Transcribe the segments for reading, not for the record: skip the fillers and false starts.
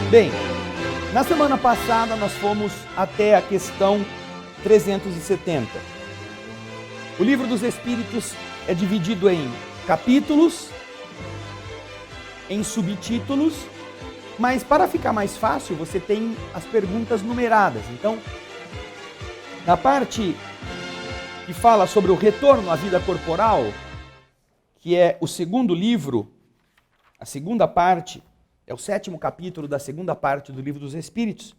Bem, na semana passada nós fomos até a questão 370. O Livro dos Espíritos é dividido em capítulos, em subtítulos, mas para ficar mais fácil você tem as perguntas numeradas. Então, na parte que fala sobre o retorno à vida corporal, que é o segundo livro, a segunda parte, é o 7º capítulo da segunda parte do Livro dos Espíritos,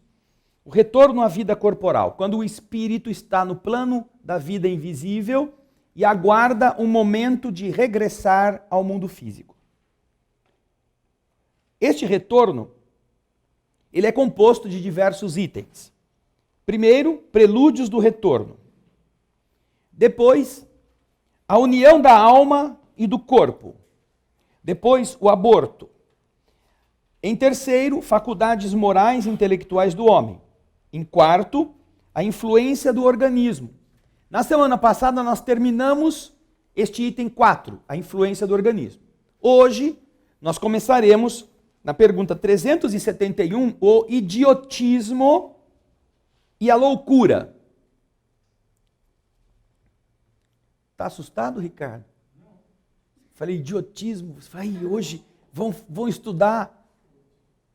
o retorno à vida corporal, quando o espírito está no plano da vida invisível e aguarda um momento de regressar ao mundo físico. Este retorno, ele é composto de diversos itens. Primeiro, prelúdios do retorno. Depois, a união da alma e do corpo. Depois, o aborto. Em terceiro, faculdades morais e intelectuais do homem. Em quarto, a influência do organismo. Na semana passada nós terminamos este item 4, a influência do organismo. Hoje nós começaremos na pergunta 371, o idiotismo e a loucura. Está assustado, Ricardo? Falei idiotismo. Falei, hoje vão estudar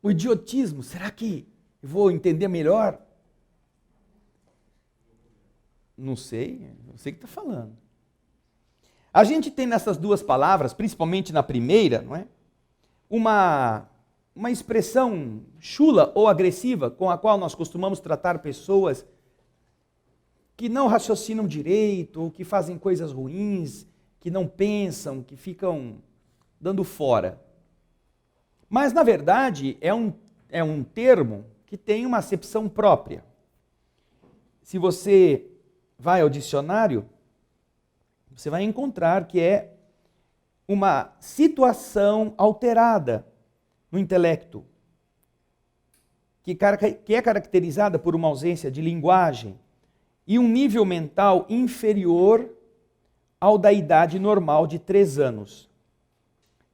o idiotismo. Será que eu vou entender melhor? Não sei o que está falando. A gente tem nessas duas palavras, principalmente na primeira, não é? Uma expressão chula ou agressiva com a qual nós costumamos tratar pessoas que não raciocinam direito, ou que fazem coisas ruins, que não pensam, que ficam dando fora. Mas, na verdade, é um termo que tem uma acepção própria. Se você vai ao dicionário, você vai encontrar que é uma situação alterada no intelecto, que é caracterizada por uma ausência de linguagem e um nível mental inferior ao da idade normal de 3 anos.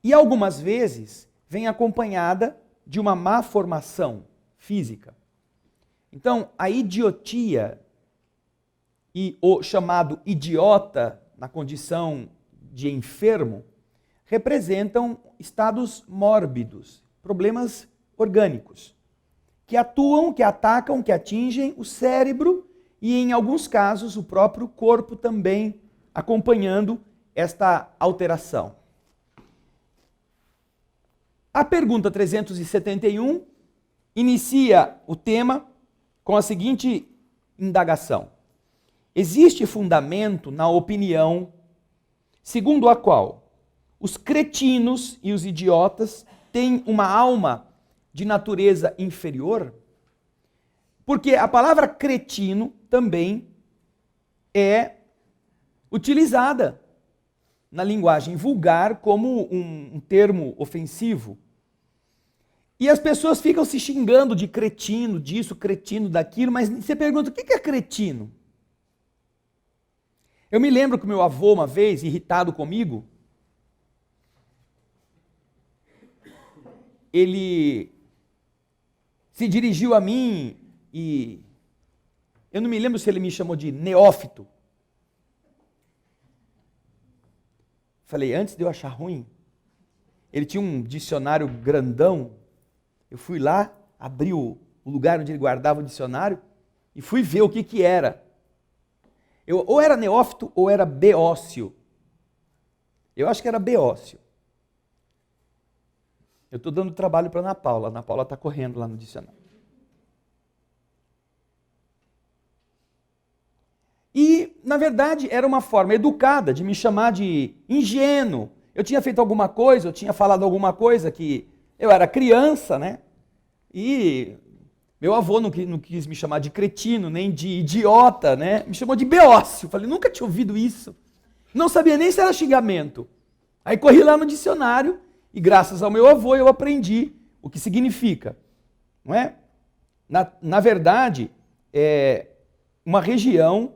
E algumas vezes vem acompanhada de uma má formação física. Então, a idiotia e o chamado idiota, na condição de enfermo, representam estados mórbidos, problemas orgânicos, que atuam, que atacam, que atingem o cérebro e, em alguns casos, o próprio corpo também, acompanhando esta alteração. A pergunta 371 inicia o tema com a seguinte indagação: existe fundamento na opinião segundo a qual os cretinos e os idiotas têm uma alma de natureza inferior? Porque a palavra cretino também é utilizada na linguagem vulgar como um termo ofensivo. E as pessoas ficam se xingando de cretino, disso, cretino, daquilo, mas você pergunta, o que é cretino? Eu me lembro que meu avô, uma vez, irritado comigo, ele se dirigiu a mim e eu não me lembro se ele me chamou de neófito. Falei, antes de eu achar ruim, ele tinha um dicionário grandão. Eu fui lá, abri o lugar onde ele guardava o dicionário e fui ver o que era. Eu ou era neófito ou era beócio. Eu acho que era beócio. Eu estou dando trabalho para a Ana Paula está correndo lá no dicionário. E, na verdade, era uma forma educada de me chamar de ingênuo. Eu tinha feito alguma coisa, eu tinha falado alguma coisa que eu era criança, né? E meu avô não quis me chamar de cretino, nem de idiota, né? Me chamou de beócio. Falei, nunca tinha ouvido isso. Não sabia nem se era xingamento. Aí corri lá no dicionário e, graças ao meu avô, eu aprendi o que significa. Não é? Na verdade, é uma região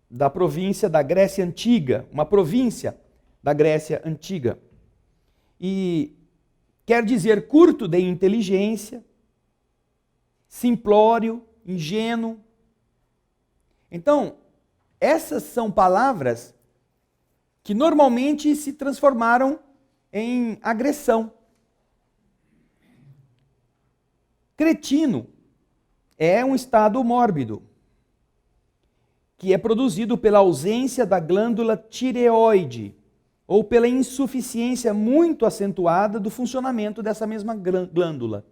da província da Grécia Antiga, uma província da Grécia Antiga. E quer dizer curto de inteligência, simplório, ingênuo. Então, essas são palavras que normalmente se transformaram em agressão. Cretino é um estado mórbido, que é produzido pela ausência da glândula tireoide, ou pela insuficiência muito acentuada do funcionamento dessa mesma glândula.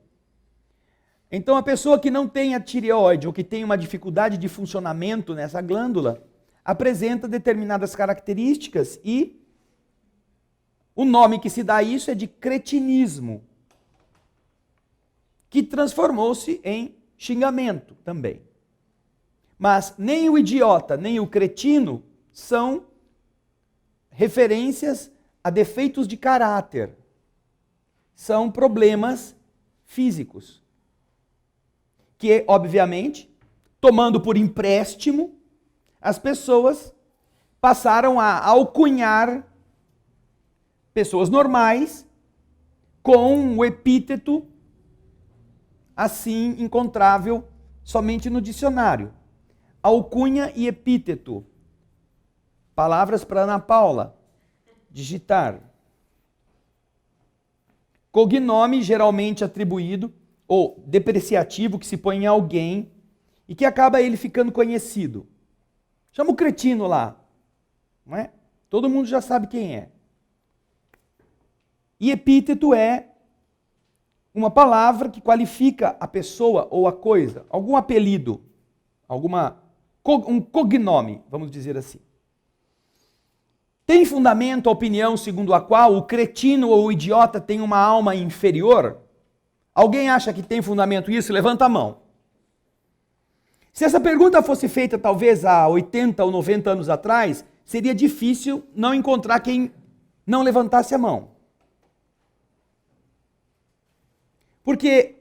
Então, a pessoa que não tem a tireoide, ou que tem uma dificuldade de funcionamento nessa glândula, apresenta determinadas características e o nome que se dá a isso é de cretinismo, que transformou-se em xingamento também. Mas nem o idiota, nem o cretino são referências a defeitos de caráter. São problemas físicos. Que, obviamente, tomando por empréstimo, as pessoas passaram a alcunhar pessoas normais com o epíteto assim encontrável somente no dicionário. Alcunha e epíteto. Palavras para Ana Paula digitar. Cognome geralmente atribuído ou depreciativo que se põe em alguém e que acaba ele ficando conhecido. Chama o cretino lá, não é? Todo mundo já sabe quem é. E epíteto é uma palavra que qualifica a pessoa ou a coisa, algum apelido, um cognome, vamos dizer assim. Tem fundamento a opinião segundo a qual o cretino ou o idiota tem uma alma inferior? Alguém acha que tem fundamento isso? Levanta a mão. Se essa pergunta fosse feita talvez há 80 ou 90 anos atrás, seria difícil não encontrar quem não levantasse a mão. Porque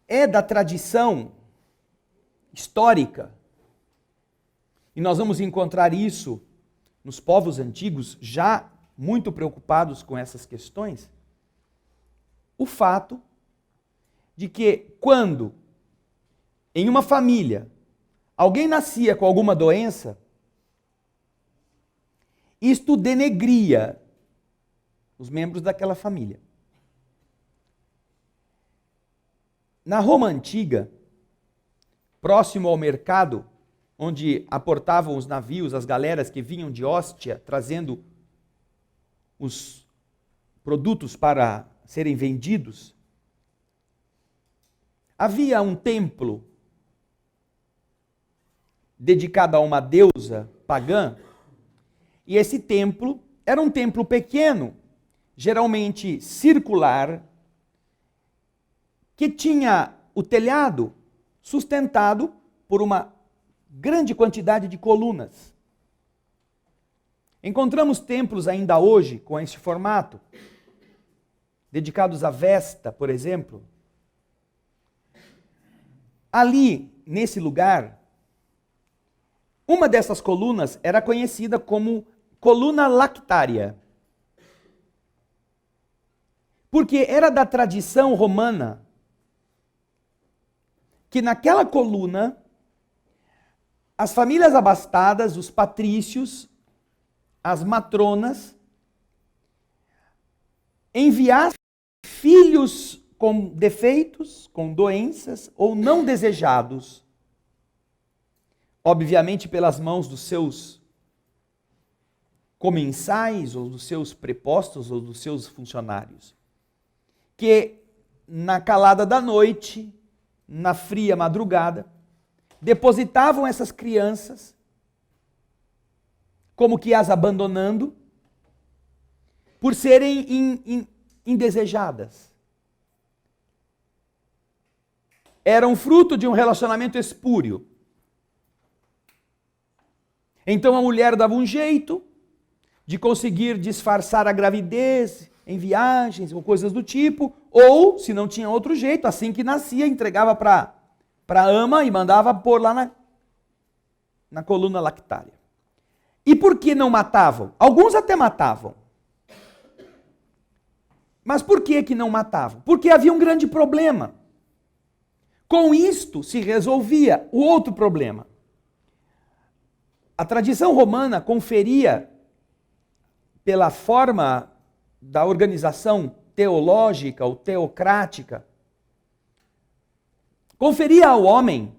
é da tradição histórica, e nós vamos encontrar isso nos povos antigos, já muito preocupados com essas questões, o fato de que quando em uma família alguém nascia com alguma doença, isto denegria os membros daquela família. Na Roma antiga, próximo ao mercado, onde aportavam os navios, as galeras que vinham de Óstia, trazendo os produtos para serem vendidos, havia um templo dedicado a uma deusa pagã, e esse templo era um templo pequeno, geralmente circular, que tinha o telhado sustentado por uma grande quantidade de colunas. Encontramos templos ainda hoje com esse formato, dedicados a Vesta, por exemplo. Ali, nesse lugar, uma dessas colunas era conhecida como coluna lactária. Porque era da tradição romana que naquela coluna as famílias abastadas, os patrícios, as matronas, enviassem filhos com defeitos, com doenças ou não desejados, obviamente pelas mãos dos seus comensais, ou dos seus prepostos, ou dos seus funcionários, que na calada da noite, na fria madrugada, depositavam essas crianças, como que as abandonando, por serem indesejadas. Eram fruto de um relacionamento espúrio. Então a mulher dava um jeito de conseguir disfarçar a gravidez em viagens ou coisas do tipo, ou, se não tinha outro jeito, assim que nascia, entregava para a ama e mandava pôr lá na coluna lactária. E por que não matavam? Alguns até matavam. Mas por que não matavam? Porque havia um grande problema. Com isto se resolvia o outro problema. A tradição romana conferia, pela forma da organização teológica ou teocrática, conferia ao homem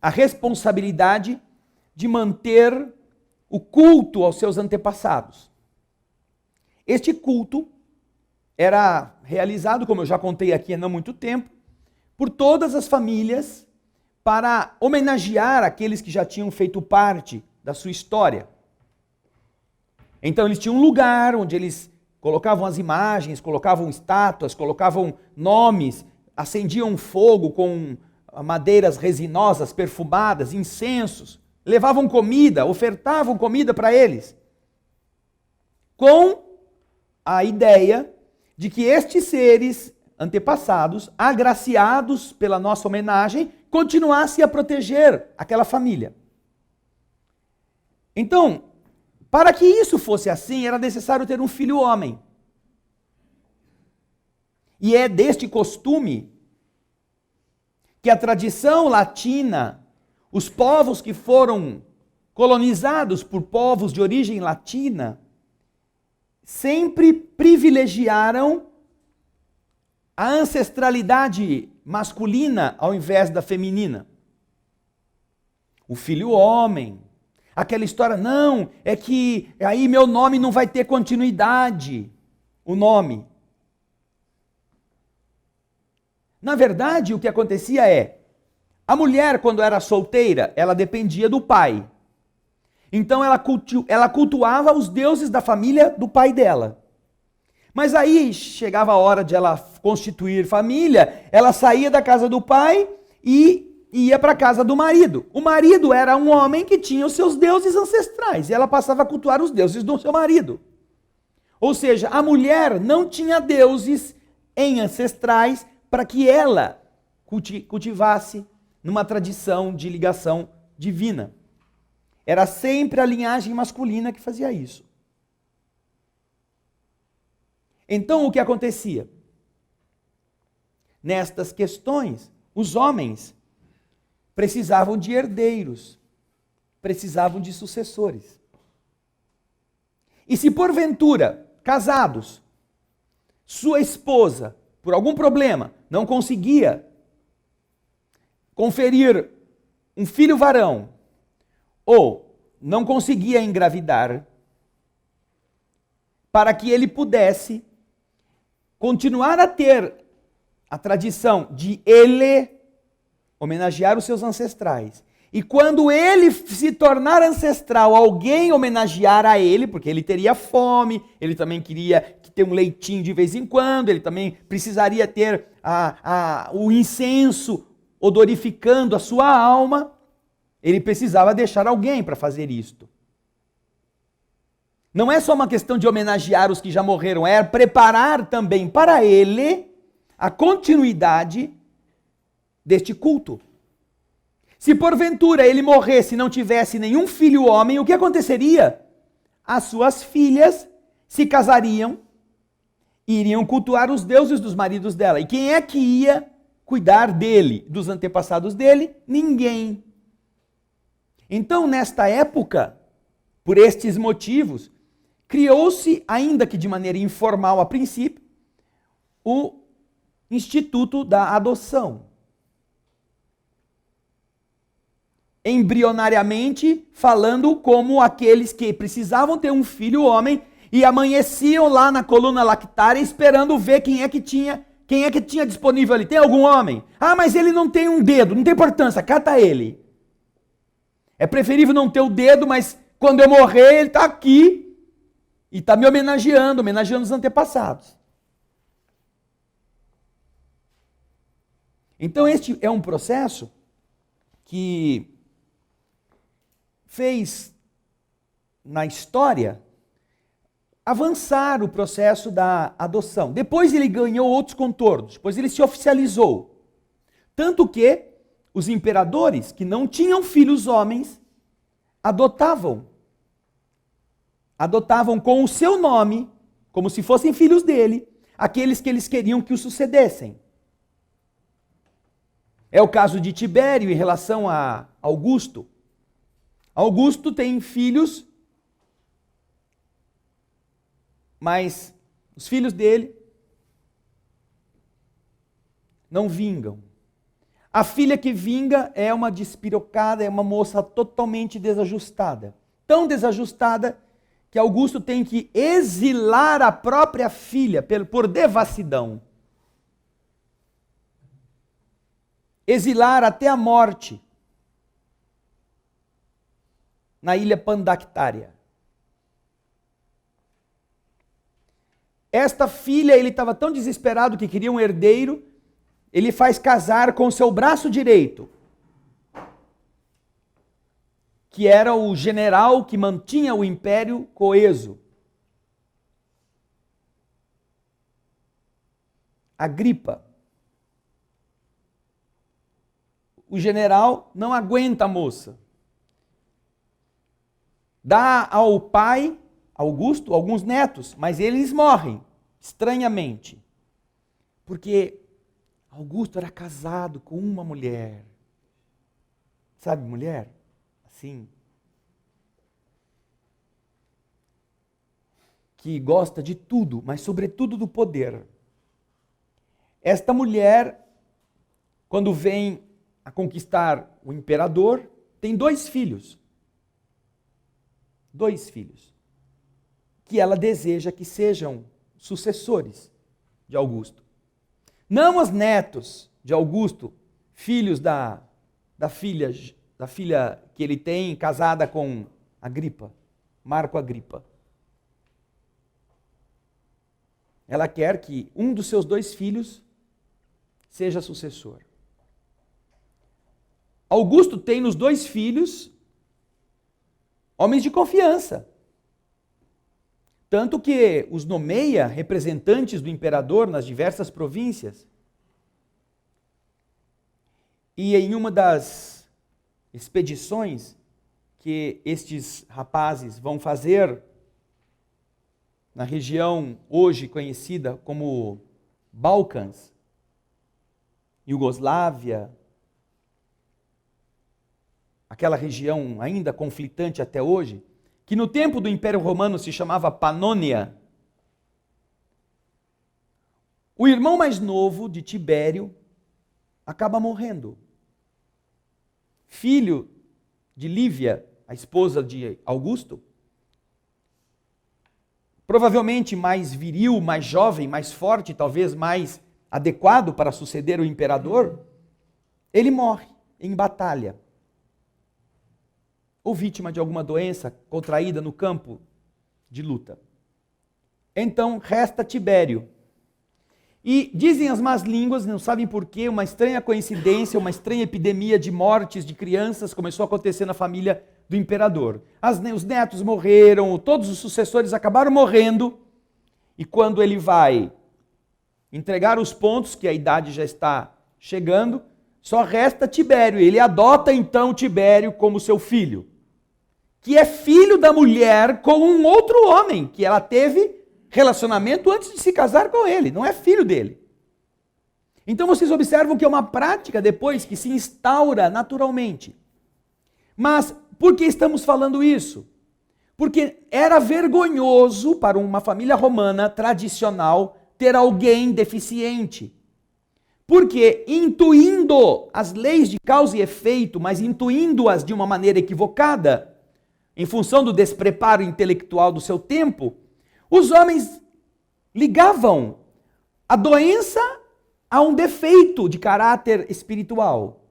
a responsabilidade de manter o culto aos seus antepassados. Este culto era realizado, como eu já contei aqui há não muito tempo, por todas as famílias para homenagear aqueles que já tinham feito parte da sua história. Então eles tinham um lugar onde eles colocavam as imagens, colocavam estátuas, colocavam nomes, acendiam fogo com madeiras resinosas, perfumadas, incensos, levavam comida, ofertavam comida para eles, com a ideia de que estes seres antepassados, agraciados pela nossa homenagem, continuassem a proteger aquela família. Então, para que isso fosse assim, era necessário ter um filho homem. E é deste costume que a tradição latina, os povos que foram colonizados por povos de origem latina, sempre privilegiaram a ancestralidade masculina ao invés da feminina. O filho homem, aquela história, não, é que aí meu nome não vai ter continuidade, o nome. Na verdade, o que acontecia é, a mulher, quando era solteira, ela dependia do pai. Então ela cultuava os deuses da família do pai dela. Mas aí chegava a hora de ela constituir família, ela saía da casa do pai e ia para a casa do marido. O marido era um homem que tinha os seus deuses ancestrais e ela passava a cultuar os deuses do seu marido. Ou seja, a mulher não tinha deuses ancestrais para que ela cultivasse numa tradição de ligação divina. Era sempre a linhagem masculina que fazia isso. Então, o que acontecia? Nestas questões, os homens precisavam de herdeiros, precisavam de sucessores. E se porventura, casados, sua esposa, por algum problema, não conseguia conferir um filho varão, ou não conseguia engravidar, para que ele pudesse continuar a ter a tradição de ele homenagear os seus ancestrais. E quando ele se tornar ancestral, alguém homenagear a ele, porque ele teria fome, ele também queria ter um leitinho de vez em quando, ele também precisaria ter o incenso odorificando a sua alma, ele precisava deixar alguém para fazer isto. Não é só uma questão de homenagear os que já morreram, é preparar também para ele a continuidade deste culto. Se porventura ele morresse e não tivesse nenhum filho homem, o que aconteceria? As suas filhas se casariam e iriam cultuar os deuses dos maridos dela. E quem é que ia cuidar dele, dos antepassados dele? Ninguém. Então, nesta época, por estes motivos, criou-se, ainda que de maneira informal a princípio, o Instituto da Adoção. Embrionariamente falando como aqueles que precisavam ter um filho homem e amanheciam lá na coluna lactária esperando ver quem é que tinha disponível ali. Tem algum homem? Ah, mas ele não tem um dedo, não tem importância, cata ele. É preferível não ter o dedo, mas quando eu morrer ele está aqui e está me homenageando os antepassados. Então este é um processo que fez na história avançar o processo da adoção. Depois ele ganhou outros contornos, depois ele se oficializou. Tanto que os imperadores que não tinham filhos homens adotavam com o seu nome, como se fossem filhos dele, aqueles que eles queriam que o sucedessem. É o caso de Tibério em relação a Augusto. Augusto tem filhos, mas os filhos dele não vingam. A filha que vinga é uma despirocada, é uma moça totalmente desajustada. Tão desajustada que Augusto tem que exilar a própria filha por devassidão. Exilar até a morte na ilha Pandactária. Esta filha, ele estava tão desesperado que queria um herdeiro, ele faz casar com seu braço direito, que era o general que mantinha o império coeso. Agripa. O general não aguenta a moça. Dá ao pai, Augusto, alguns netos, mas eles morrem, estranhamente. Porque Augusto era casado com uma mulher. Sabe, mulher? Assim. Que gosta de tudo, mas sobretudo do poder. Esta mulher, quando vem a conquistar o imperador, tem 2 filhos. 2 filhos. Que ela deseja que sejam sucessores de Augusto. Não os netos de Augusto, filhos da filha que ele tem, casada com Agripa, Marco Agripa. Ela quer que um dos seus 2 filhos seja sucessor. Augusto tem nos 2 filhos homens de confiança. Tanto que os nomeia representantes do imperador nas diversas províncias. E em uma das expedições que estes rapazes vão fazer na região hoje conhecida como Balcãs, Iugoslávia, aquela região ainda conflitante até hoje, que no tempo do Império Romano se chamava Panônia. O irmão mais novo de Tibério acaba morrendo. Filho de Lívia, a esposa de Augusto, provavelmente mais viril, mais jovem, mais forte, talvez mais adequado para suceder o imperador, ele morre em batalha. Ou vítima de alguma doença contraída no campo de luta. Então resta Tibério. E dizem as más línguas, não sabem porquê, uma estranha coincidência, uma estranha epidemia de mortes de crianças começou a acontecer na família do imperador. Os netos morreram, todos os sucessores acabaram morrendo, e quando ele vai entregar os pontos, que a idade já está chegando, só resta Tibério. Ele adota então Tibério como seu filho, que é filho da mulher com um outro homem, que ela teve relacionamento antes de se casar com ele, não é filho dele. Então vocês observam que é uma prática depois que se instaura naturalmente. Mas por que estamos falando isso? Porque era vergonhoso para uma família romana tradicional ter alguém deficiente. Porque intuindo as leis de causa e efeito, mas intuindo-as de uma maneira equivocada, em função do despreparo intelectual do seu tempo, os homens ligavam a doença a um defeito de caráter espiritual.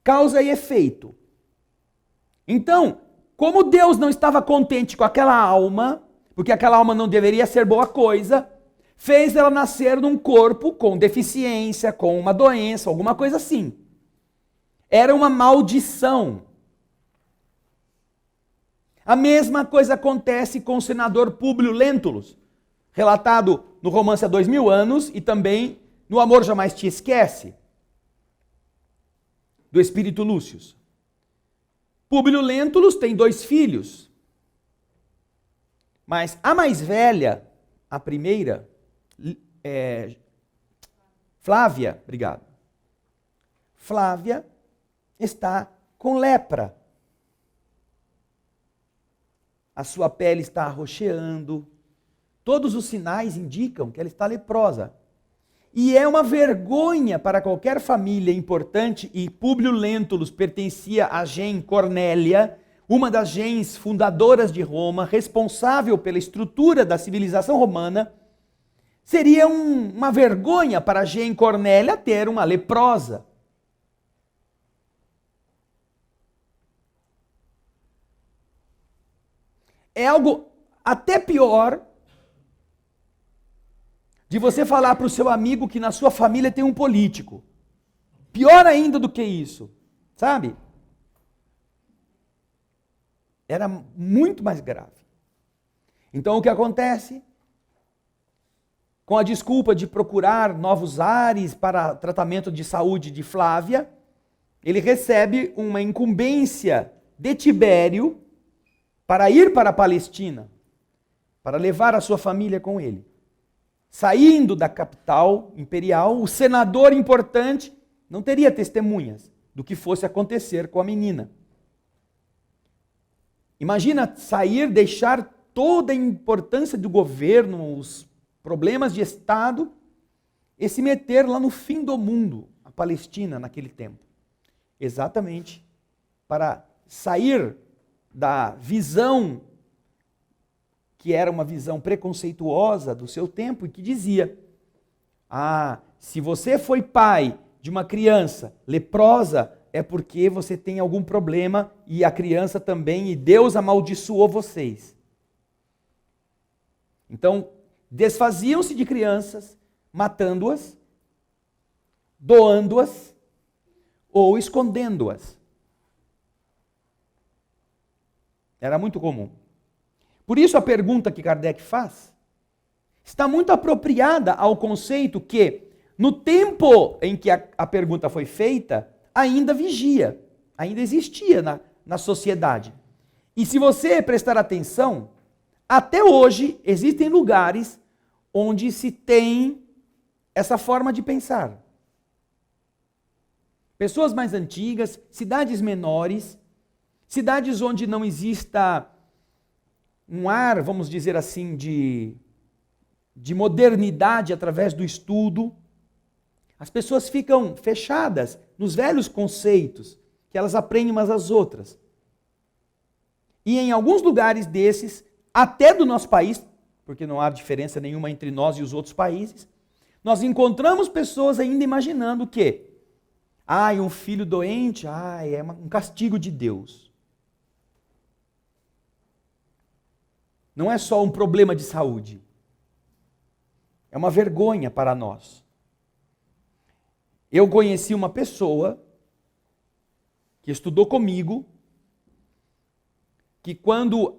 Causa e efeito. Então, como Deus não estava contente com aquela alma, porque aquela alma não deveria ser boa coisa, fez ela nascer num corpo com deficiência, com uma doença, alguma coisa assim. Era uma maldição. A mesma coisa acontece com o senador Públio Lentulus, relatado no romance Há 2000 anos e também no Amor Jamais Te Esquece, do Espírito Lúcius. Públio Lentulus tem 2 filhos, mas a mais velha, a primeira, Flávia, obrigado. Flávia está com lepra. A sua pele está arroxeando. Todos os sinais indicam que ela está leprosa. E é uma vergonha para qualquer família importante, e Públio Lentulus pertencia à gen Cornélia, uma das gens fundadoras de Roma, responsável pela estrutura da civilização romana. Seria uma vergonha para a gen Cornélia ter uma leprosa. É algo até pior de você falar para o seu amigo que na sua família tem um político. Pior ainda do que isso, sabe? Era muito mais grave. Então o que acontece? Com a desculpa de procurar novos ares para tratamento de saúde de Flávia, ele recebe uma incumbência de Tibério para ir para a Palestina, para levar a sua família com ele. Saindo da capital imperial, o senador importante não teria testemunhas do que fosse acontecer com a menina. Imagina sair, deixar toda a importância do governo, os problemas de Estado, e se meter lá no fim do mundo, a Palestina naquele tempo. Exatamente para sair da visão que era uma visão preconceituosa do seu tempo e que dizia: se você foi pai de uma criança leprosa, é porque você tem algum problema e a criança também, e Deus amaldiçoou vocês. Então, desfaziam-se de crianças, matando-as, doando-as ou escondendo-as. Era muito comum. Por isso a pergunta que Kardec faz está muito apropriada ao conceito que, no tempo em que a pergunta foi feita, ainda vigia, ainda existia na sociedade. E se você prestar atenção, até hoje existem lugares onde se tem essa forma de pensar. Pessoas mais antigas, cidades menores, cidades onde não exista um ar, vamos dizer assim, de modernidade através do estudo. As pessoas ficam fechadas nos velhos conceitos que elas aprendem umas às outras. E em alguns lugares desses, até do nosso país, porque não há diferença nenhuma entre nós e os outros países, nós encontramos pessoas ainda imaginando que um filho doente, é um castigo de Deus. Não é só um problema de saúde. É uma vergonha para nós. Eu conheci uma pessoa que estudou comigo, que quando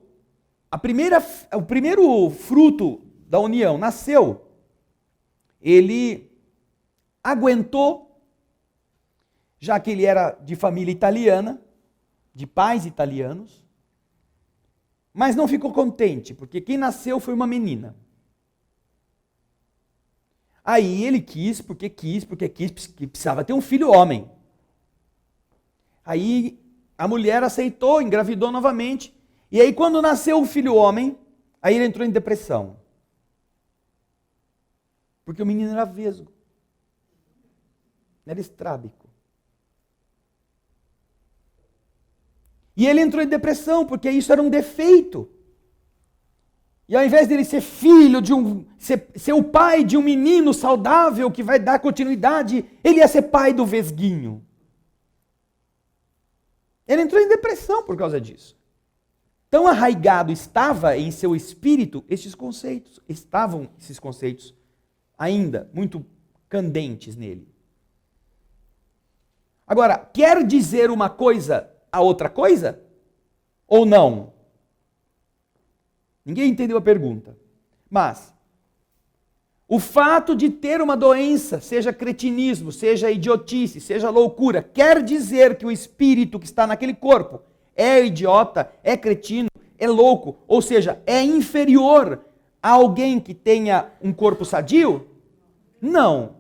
o primeiro fruto da união nasceu, ele aguentou, já que ele era de família italiana, de pais italianos, mas não ficou contente, porque quem nasceu foi uma menina. Aí ele quis, porque que precisava ter um filho homem. Aí a mulher aceitou, engravidou novamente, e aí quando nasceu o filho homem, aí ele entrou em depressão. Porque o menino era vesgo, era estrábico. E ele entrou em depressão, porque isso era um defeito. E ao invés dele ser filho ser o pai de um menino saudável que vai dar continuidade, ele ia ser pai do vesguinho. Ele entrou em depressão por causa disso. Tão arraigado estava em seu espírito esses conceitos. Estavam esses conceitos ainda muito candentes nele. Agora, quer dizer uma coisa a outra coisa? Ou não? Ninguém entendeu a pergunta. Mas o fato de ter uma doença, seja cretinismo, seja idiotice, seja loucura, quer dizer que o espírito que está naquele corpo é idiota, é cretino, é louco, ou seja, é inferior a alguém que tenha um corpo sadio? Não.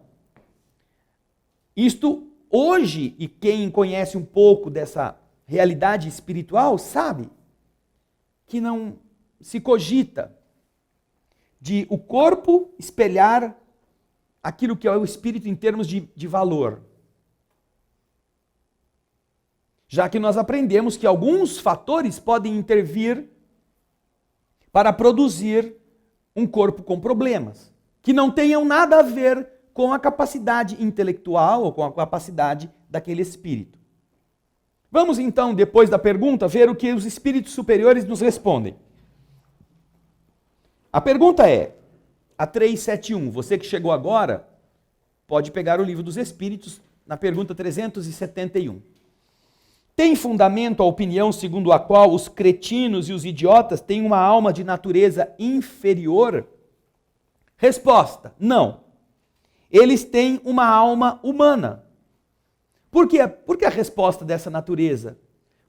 Isto hoje, e quem conhece um pouco dessa realidade espiritual, sabe que não se cogita de o corpo espelhar aquilo que é o espírito em termos de valor. Já que nós aprendemos que alguns fatores podem intervir para produzir um corpo com problemas, que não tenham nada a ver com a capacidade intelectual ou com a capacidade daquele espírito. Vamos então, depois da pergunta, ver o que os espíritos superiores nos respondem. A pergunta é, a 371, você que chegou agora, pode pegar o Livro dos Espíritos, na pergunta 371. Tem fundamento a opinião segundo a qual os cretinos e os idiotas têm uma alma de natureza inferior? Resposta, não. Eles têm uma alma humana. Por quê? Por que a resposta dessa natureza?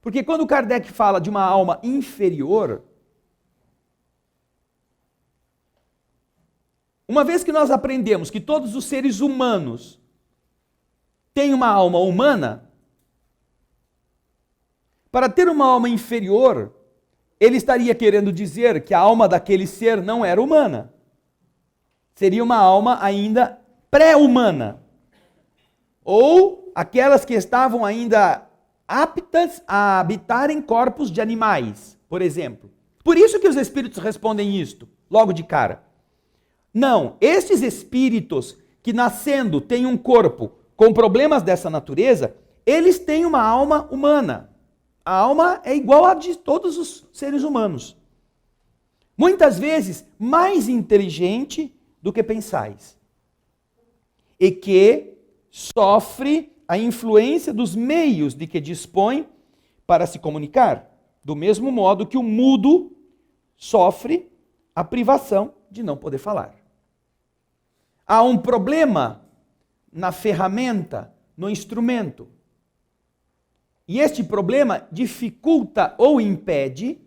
Porque quando Kardec fala de uma alma inferior, uma vez que nós aprendemos que todos os seres humanos têm uma alma humana, para ter uma alma inferior, ele estaria querendo dizer que a alma daquele ser não era humana. Seria uma alma ainda pré-humana. Ou aquelas que estavam ainda aptas a habitar em corpos de animais, por exemplo. Por isso que os espíritos respondem isto, logo de cara. Não, estes espíritos que nascendo têm um corpo com problemas dessa natureza, eles têm uma alma humana. A alma é igual a de todos os seres humanos. Muitas vezes mais inteligente do que pensais. E que sofre a influência dos meios de que dispõe para se comunicar. Do mesmo modo que o mudo sofre a privação de não poder falar. Há um problema na ferramenta, no instrumento. E este problema dificulta ou impede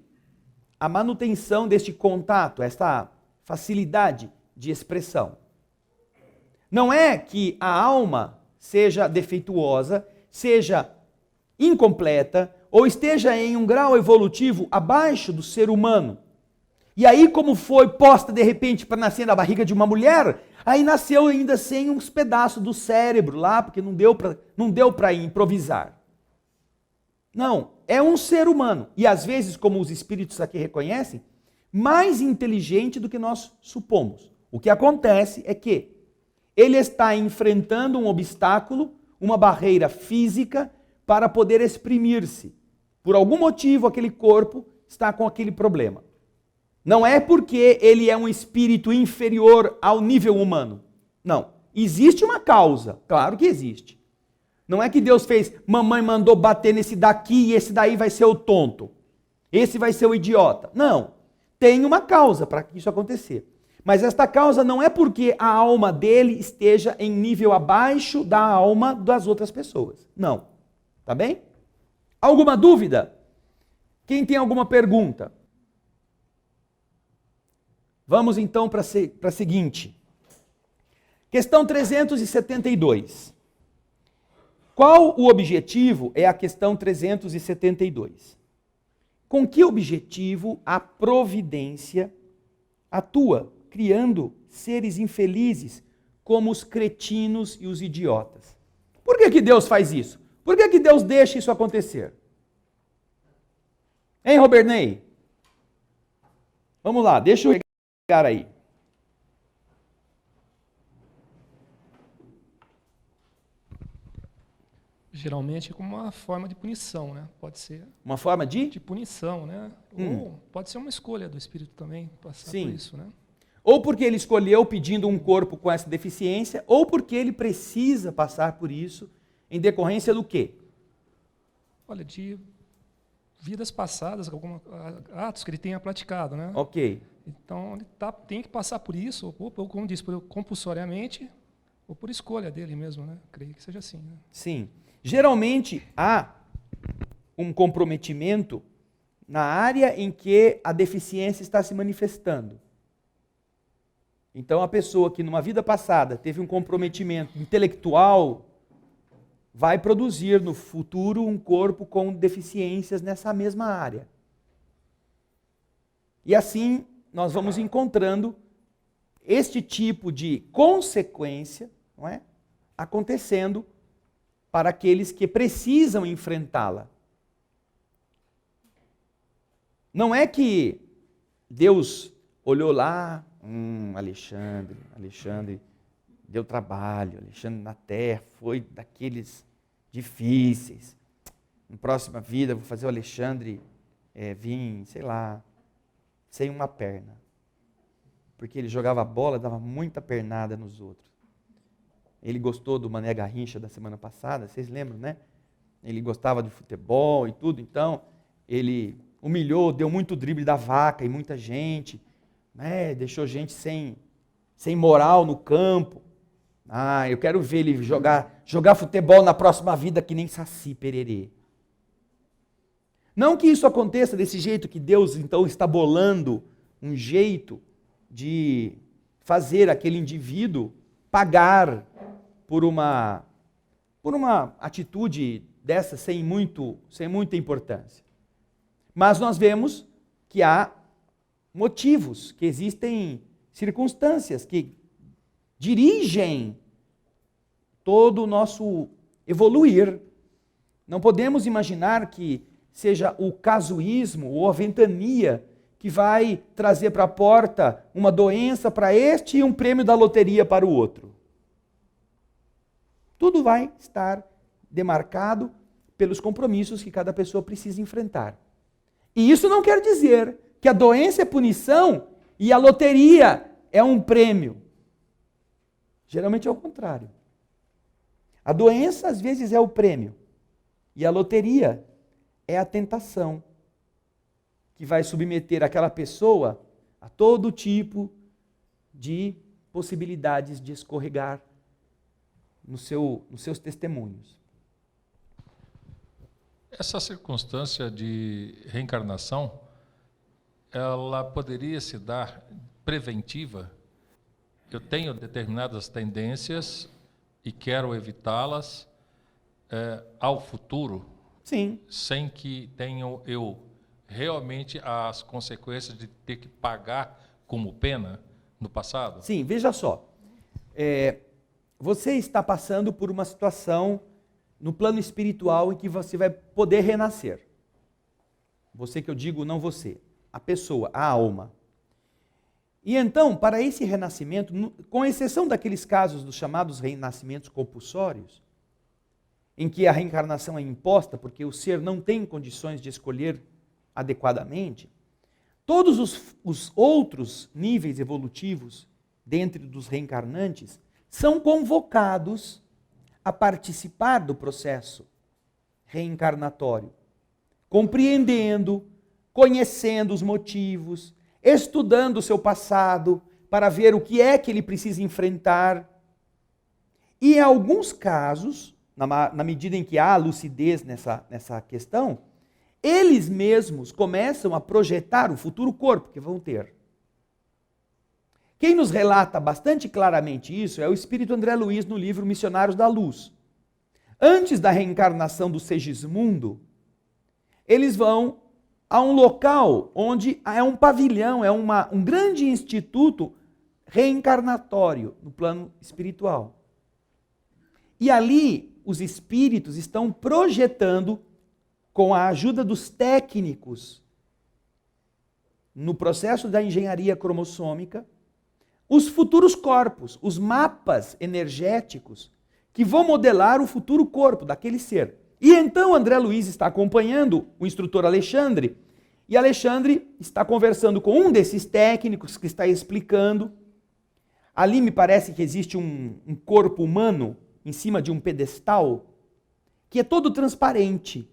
a manutenção deste contato, esta facilidade de expressão. Não é que a alma seja defeituosa, seja incompleta ou esteja em um grau evolutivo abaixo do ser humano. E aí, como foi posta de repente para nascer na barriga de uma mulher, aí nasceu ainda sem uns pedaços do cérebro lá, porque não deu para improvisar. Não, é um ser humano. E às vezes, como os espíritos aqui reconhecem, mais inteligente do que nós supomos. O que acontece é que ele está enfrentando um obstáculo, uma barreira física, para poder exprimir-se. Por algum motivo, aquele corpo está com aquele problema. Não é porque ele é um espírito inferior ao nível humano. Não. Existe uma causa, claro que existe. Não é que Deus fez, mamãe mandou bater nesse daqui e esse daí vai ser o tonto. Esse vai ser o idiota. Não. Tem uma causa para isso acontecer. Mas esta causa não é porque a alma dele esteja em nível abaixo da alma das outras pessoas. Não. Tá bem? Alguma dúvida? Quem tem alguma pergunta? Vamos então para a seguinte. Questão 372. Qual o objetivo? É a questão 372. Com que objetivo a providência atua, criando seres infelizes como os cretinos e os idiotas? Por que Deus faz isso? Por que Deus deixa isso acontecer? Hein, Robernei? Vamos lá, deixa eu pegar aí. Geralmente é como uma forma de punição, né? Pode ser. Uma forma de punição, né? Ou pode ser uma escolha do espírito também, passar por isso, né? Ou porque ele escolheu pedindo um corpo com essa deficiência, ou porque ele precisa passar por isso em decorrência do quê? Olha, de vidas passadas, atos que ele tenha praticado, né? Ok. Então, ele tem que passar por isso, ou como diz, compulsoriamente, ou por escolha dele mesmo, né? Creio que seja assim, né? Sim. Geralmente há um comprometimento na área em que a deficiência está se manifestando. Então, a pessoa que numa vida passada teve um comprometimento intelectual vai produzir no futuro um corpo com deficiências nessa mesma área. E assim nós vamos encontrando este tipo de consequência, não é, acontecendo para aqueles que precisam enfrentá-la. Não é que Deus olhou lá, Alexandre deu trabalho, Alexandre na terra foi daqueles difíceis. Na próxima vida vou fazer o Alexandre vir, sei lá, sem uma perna. Porque ele jogava bola, dava muita pernada nos outros. Ele gostou do Mané Garrincha da semana passada, vocês lembram, né? Ele gostava de futebol e tudo, então ele humilhou, deu muito drible da vaca e muita gente, né? Deixou gente sem moral no campo. Eu quero ver ele jogar futebol na próxima vida que nem Saci Pererê. Não que isso aconteça desse jeito, que Deus então está bolando um jeito de fazer aquele indivíduo pagar por uma atitude dessa sem muita importância. Mas nós vemos que há motivos, que existem circunstâncias que dirigem todo o nosso evoluir. Não podemos imaginar que seja o casuísmo ou a ventania que vai trazer para a porta uma doença para este e um prêmio da loteria para o outro. Tudo vai estar demarcado pelos compromissos que cada pessoa precisa enfrentar. E isso não quer dizer que a doença é punição e a loteria é um prêmio. Geralmente é o contrário. A doença às vezes é o prêmio e a loteria é a tentação que vai submeter aquela pessoa a todo tipo de possibilidades de escorregar nos seus testemunhos. Essa circunstância de reencarnação, ela poderia se dar preventiva? Eu tenho determinadas tendências e quero evitá-las ao futuro? Sim. Sem que tenha eu realmente as consequências de ter que pagar como pena no passado? Sim, veja só. Você está passando por uma situação no plano espiritual em que você vai poder renascer. Você que eu digo, não você. A pessoa, a alma. E então, para esse renascimento, com exceção daqueles casos dos chamados renascimentos compulsórios, em que a reencarnação é imposta porque o ser não tem condições de escolher adequadamente, todos os outros níveis evolutivos dentre dos reencarnantes são convocados a participar do processo reencarnatório, compreendendo, conhecendo os motivos, estudando o seu passado para ver o que é que ele precisa enfrentar. E em alguns casos, na medida em que há lucidez nessa questão, eles mesmos começam a projetar o futuro corpo que vão ter. Quem nos relata bastante claramente isso é o espírito André Luiz no livro Missionários da Luz. Antes da reencarnação do Segismundo, eles vão a um local onde é um pavilhão, é um grande instituto reencarnatório no plano espiritual. E ali os espíritos estão projetando, com a ajuda dos técnicos, no processo da engenharia cromossômica, os futuros corpos, os mapas energéticos que vão modelar o futuro corpo daquele ser. E então André Luiz está acompanhando o instrutor Alexandre, e Alexandre está conversando com um desses técnicos que está explicando. Ali me parece que existe um corpo humano em cima de um pedestal, que é todo transparente,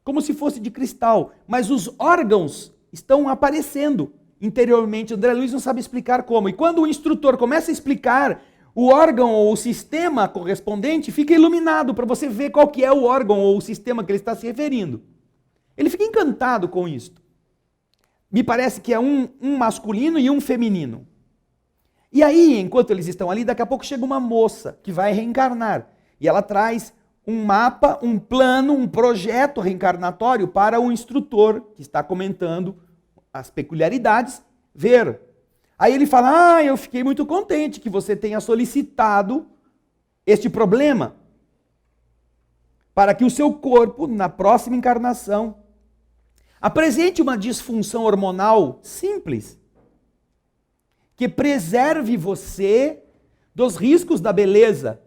como se fosse de cristal, mas os órgãos estão aparecendo interiormente. André Luiz não sabe explicar como. E quando o instrutor começa a explicar, o órgão ou o sistema correspondente fica iluminado para você ver qual que é o órgão ou o sistema que ele está se referindo. Ele fica encantado com isto. Me parece que é um masculino e um feminino. E aí, enquanto eles estão ali, daqui a pouco chega uma moça que vai reencarnar. E ela traz um mapa, um plano, um projeto reencarnatório para o instrutor que está comentando as peculiaridades ver. Aí ele fala: eu fiquei muito contente que você tenha solicitado este problema para que o seu corpo, na próxima encarnação, apresente uma disfunção hormonal simples que preserve você dos riscos da beleza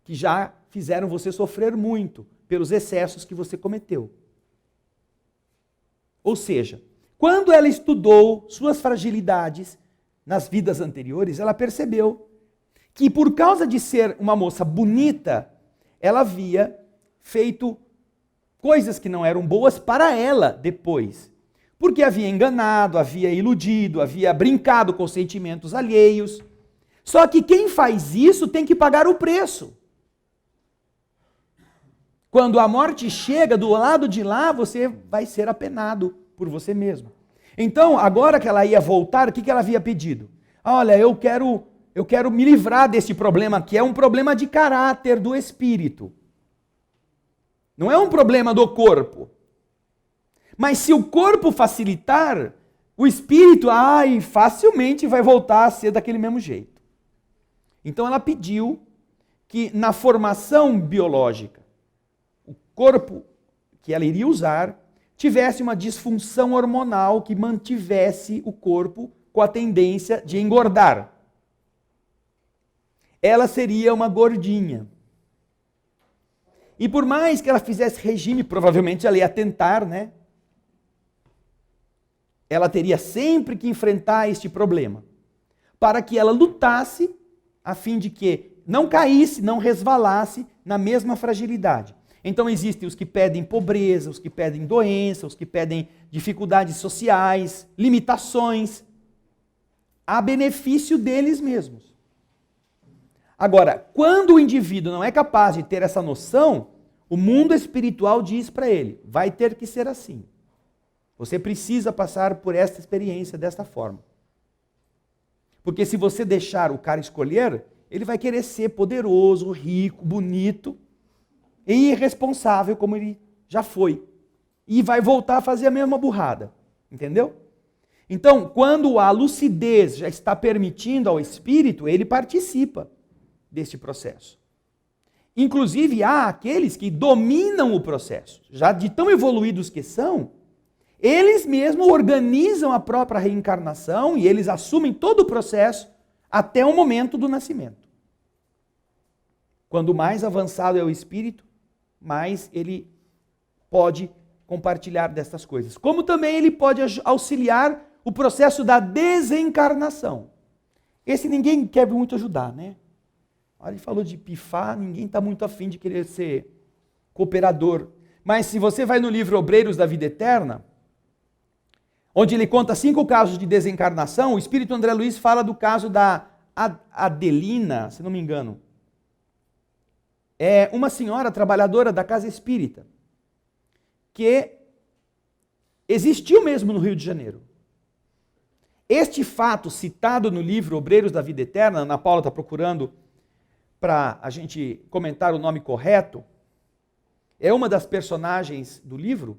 que já fizeram você sofrer muito pelos excessos que você cometeu. Ou seja, quando ela estudou suas fragilidades nas vidas anteriores, ela percebeu que por causa de ser uma moça bonita, ela havia feito coisas que não eram boas para ela depois. Porque havia enganado, havia iludido, havia brincado com sentimentos alheios. Só que quem faz isso tem que pagar o preço. Quando a morte chega do lado de lá, você vai ser apenado por você mesmo. Então, agora que ela ia voltar, o que ela havia pedido? Olha, eu quero me livrar desse problema, que é um problema de caráter do espírito. Não é um problema do corpo. Mas se o corpo facilitar, o espírito, facilmente vai voltar a ser daquele mesmo jeito. Então ela pediu que na formação biológica, o corpo que ela iria usar tivesse uma disfunção hormonal que mantivesse o corpo com a tendência de engordar. Ela seria uma gordinha. E por mais que ela fizesse regime, provavelmente ela ia tentar, né? Ela teria sempre que enfrentar este problema, para que ela lutasse a fim de que não caísse, não resvalasse na mesma fragilidade. Então existem os que pedem pobreza, os que pedem doença, os que pedem dificuldades sociais, limitações, a benefício deles mesmos. Agora, quando o indivíduo não é capaz de ter essa noção, o mundo espiritual diz para ele: vai ter que ser assim. Você precisa passar por esta experiência desta forma. Porque se você deixar o cara escolher, ele vai querer ser poderoso, rico, bonito e irresponsável como ele já foi. E vai voltar a fazer a mesma burrada. Entendeu? Então, quando a lucidez já está permitindo ao espírito, ele participa deste processo. Inclusive, há aqueles que dominam o processo. Já de tão evoluídos que são, eles mesmos organizam a própria reencarnação e eles assumem todo o processo até o momento do nascimento. Quando mais avançado é o espírito, mais ele pode compartilhar dessas coisas. Como também ele pode auxiliar o processo da desencarnação. Esse ninguém quer muito ajudar, né? Olha, ele falou de pifar, ninguém está muito afim de querer ser cooperador. Mas se você vai no livro Obreiros da Vida Eterna, onde ele conta 5 casos de desencarnação, o espírito André Luiz fala do caso da Adelina, se não me engano. É uma senhora trabalhadora da casa espírita, que existiu mesmo no Rio de Janeiro. Este fato citado no livro Obreiros da Vida Eterna, Ana Paula está procurando para a gente comentar o nome correto, é uma das personagens do livro.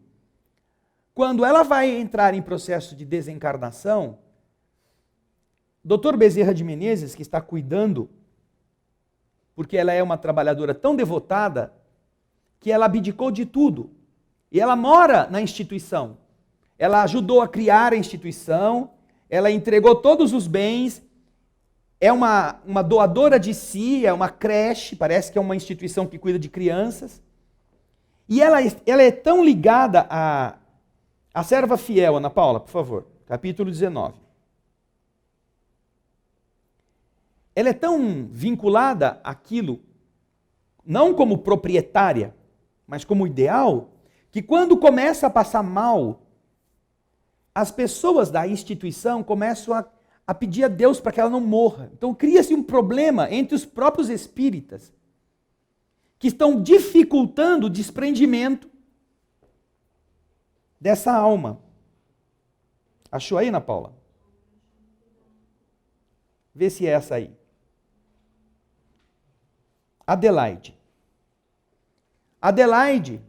Quando ela vai entrar em processo de desencarnação, Dr. Bezerra de Menezes, que está cuidando, porque ela é uma trabalhadora tão devotada, que ela abdicou de tudo. E ela mora na instituição. Ela ajudou a criar a instituição, ela entregou todos os bens, é uma doadora de si, é uma creche, parece que é uma instituição que cuida de crianças. E ela é tão ligada a serva fiel, Ana Paula, por favor, capítulo 19. Ela é tão vinculada àquilo, não como proprietária, mas como ideal, que quando começa a passar mal, as pessoas da instituição começam a pedir a Deus para que ela não morra. Então cria-se um problema entre os próprios espíritas, que estão dificultando o desprendimento dessa alma. Achou aí, Ana Paula? Vê se é essa aí. Adelaide. Adelaide,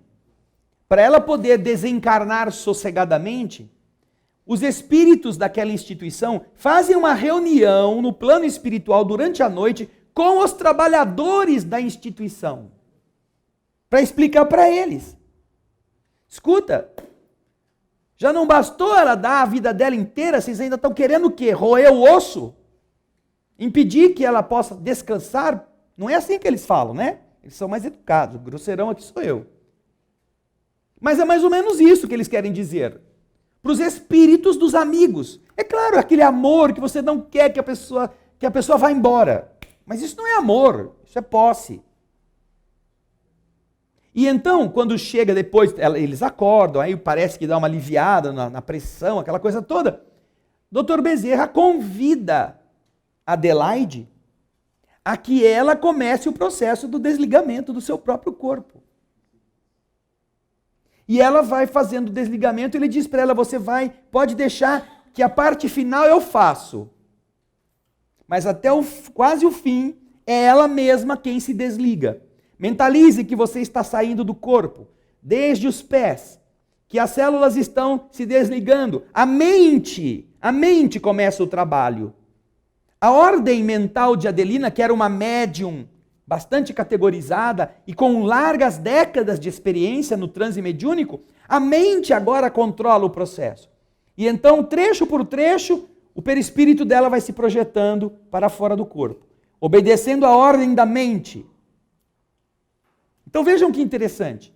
para ela poder desencarnar sossegadamente, os espíritos daquela instituição fazem uma reunião no plano espiritual durante a noite com os trabalhadores da instituição, para explicar para eles. Escuta, já não bastou ela dar a vida dela inteira, vocês ainda estão querendo o quê? Roer o osso? Impedir que ela possa descansar? Não é assim que eles falam, né? Eles são mais educados, o grosseirão aqui sou eu. Mas é mais ou menos isso que eles querem dizer. Para os espíritos dos amigos. É claro, aquele amor que você não quer que a pessoa vá embora. Mas isso não é amor, isso é posse. E então, quando chega depois, eles acordam, aí parece que dá uma aliviada na pressão, aquela coisa toda. Dr. Bezerra convida Adelaide a que ela comece o processo do desligamento do seu próprio corpo. E ela vai fazendo o desligamento, ele diz para ela, pode deixar que a parte final eu faço. Mas até quase o fim, é ela mesma quem se desliga. Mentalize que você está saindo do corpo, desde os pés, que as células estão se desligando. A mente começa o trabalho. A ordem mental de Adelina, que era uma médium bastante categorizada e com largas décadas de experiência no transe mediúnico, a mente agora controla o processo. E então, trecho por trecho, o perispírito dela vai se projetando para fora do corpo, obedecendo a ordem da mente. Então vejam que interessante.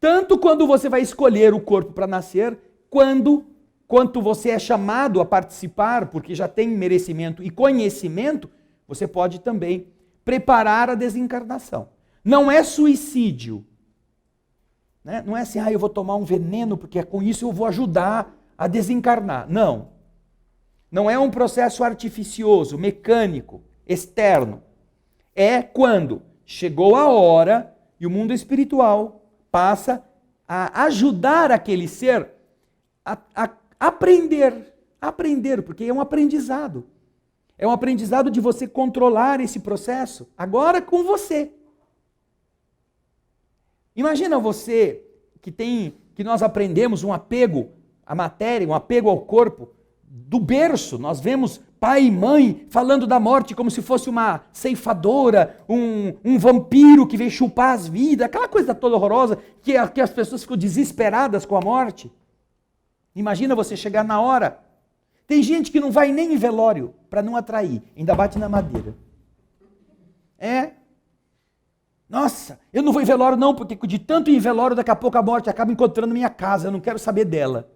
Tanto quando você vai escolher o corpo para nascer, quanto você é chamado a participar, porque já tem merecimento e conhecimento, você pode também preparar a desencarnação. Não é suicídio. Né? Não é assim, eu vou tomar um veneno, porque com isso eu vou ajudar a desencarnar. Não. Não é um processo artificioso, mecânico, externo. É quando chegou a hora e o mundo espiritual passa a ajudar aquele ser a aprender, porque é um aprendizado. É um aprendizado de você controlar esse processo, agora com você. Imagina você que nós aprendemos um apego à matéria, um apego ao corpo, do berço. Nós vemos pai e mãe falando da morte como se fosse uma ceifadora, um vampiro que vem chupar as vidas, aquela coisa toda horrorosa, que as pessoas ficam desesperadas com a morte. Imagina você chegar na hora. Tem gente que não vai nem em velório para não atrair, ainda bate na madeira. Nossa, eu não vou em velório não, porque de tanto ir em velório, daqui a pouco a morte acaba encontrando minha casa, eu não quero saber dela.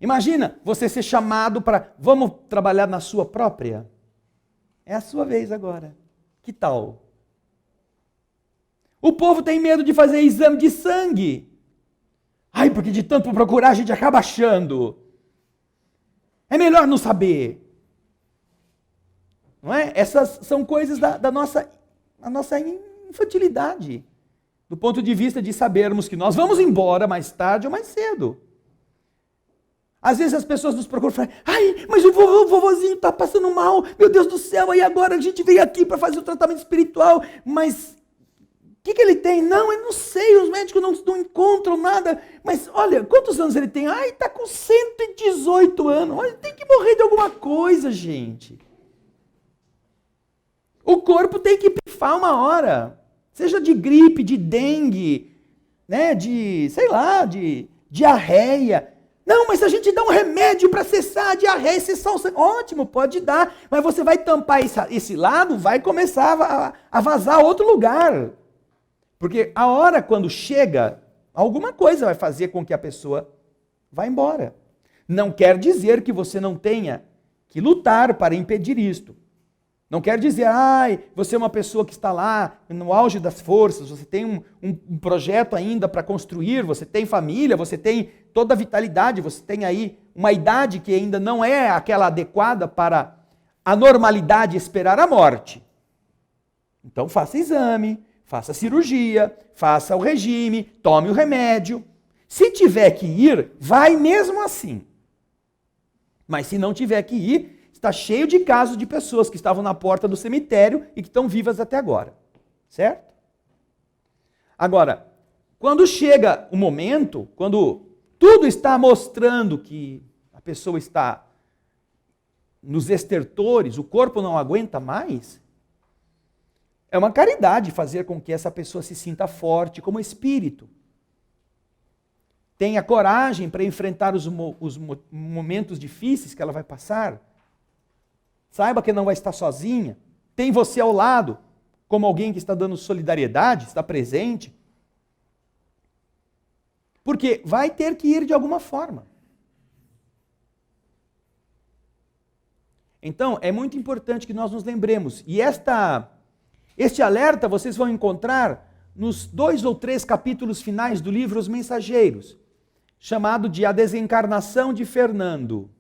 Imagina você ser chamado para, vamos trabalhar na sua própria? É a sua vez agora. Que tal? O povo tem medo de fazer exame de sangue. Porque de tanto procurar a gente acaba achando. É melhor não saber. Não é? Essas são coisas da nossa infantilidade. Do ponto de vista de sabermos que nós vamos embora mais tarde ou mais cedo. Às vezes as pessoas nos procuram e falam, mas o vovozinho está passando mal, meu Deus do céu, aí agora a gente veio aqui para fazer o tratamento espiritual, mas o que ele tem? Não, eu não sei, os médicos não encontram nada, mas olha, quantos anos ele tem? Está com 118 anos, ele tem que morrer de alguma coisa, gente. O corpo tem que pifar uma hora, seja de gripe, de dengue, né, de diarreia. Não, mas se a gente dá um remédio para cessar a diarreia, cessar o sangue, ótimo, pode dar, mas você vai tampar esse lado, vai começar a vazar outro lugar. Porque a hora quando chega, alguma coisa vai fazer com que a pessoa vá embora. Não quer dizer que você não tenha que lutar para impedir isto. Não quer dizer, você é uma pessoa que está lá no auge das forças, você tem um projeto ainda para construir, você tem família, você tem toda a vitalidade, você tem aí uma idade que ainda não é aquela adequada para a normalidade esperar a morte. Então faça exame, faça cirurgia, faça o regime, tome o remédio. Se tiver que ir, vai mesmo assim. Mas se não tiver que ir, está cheio de casos de pessoas que estavam na porta do cemitério e que estão vivas até agora. Certo? Agora, quando chega o momento, quando tudo está mostrando que a pessoa está nos estertores, o corpo não aguenta mais, é uma caridade fazer com que essa pessoa se sinta forte como espírito. Tenha coragem para enfrentar os momentos difíceis que ela vai passar. Saiba que não vai estar sozinha. Tem você ao lado, como alguém que está dando solidariedade, está presente. Porque vai ter que ir de alguma forma. Então, é muito importante que nós nos lembremos. E este alerta vocês vão encontrar nos 2 ou 3 capítulos finais do livro Os Mensageiros, chamado de A Desencarnação de Fernando.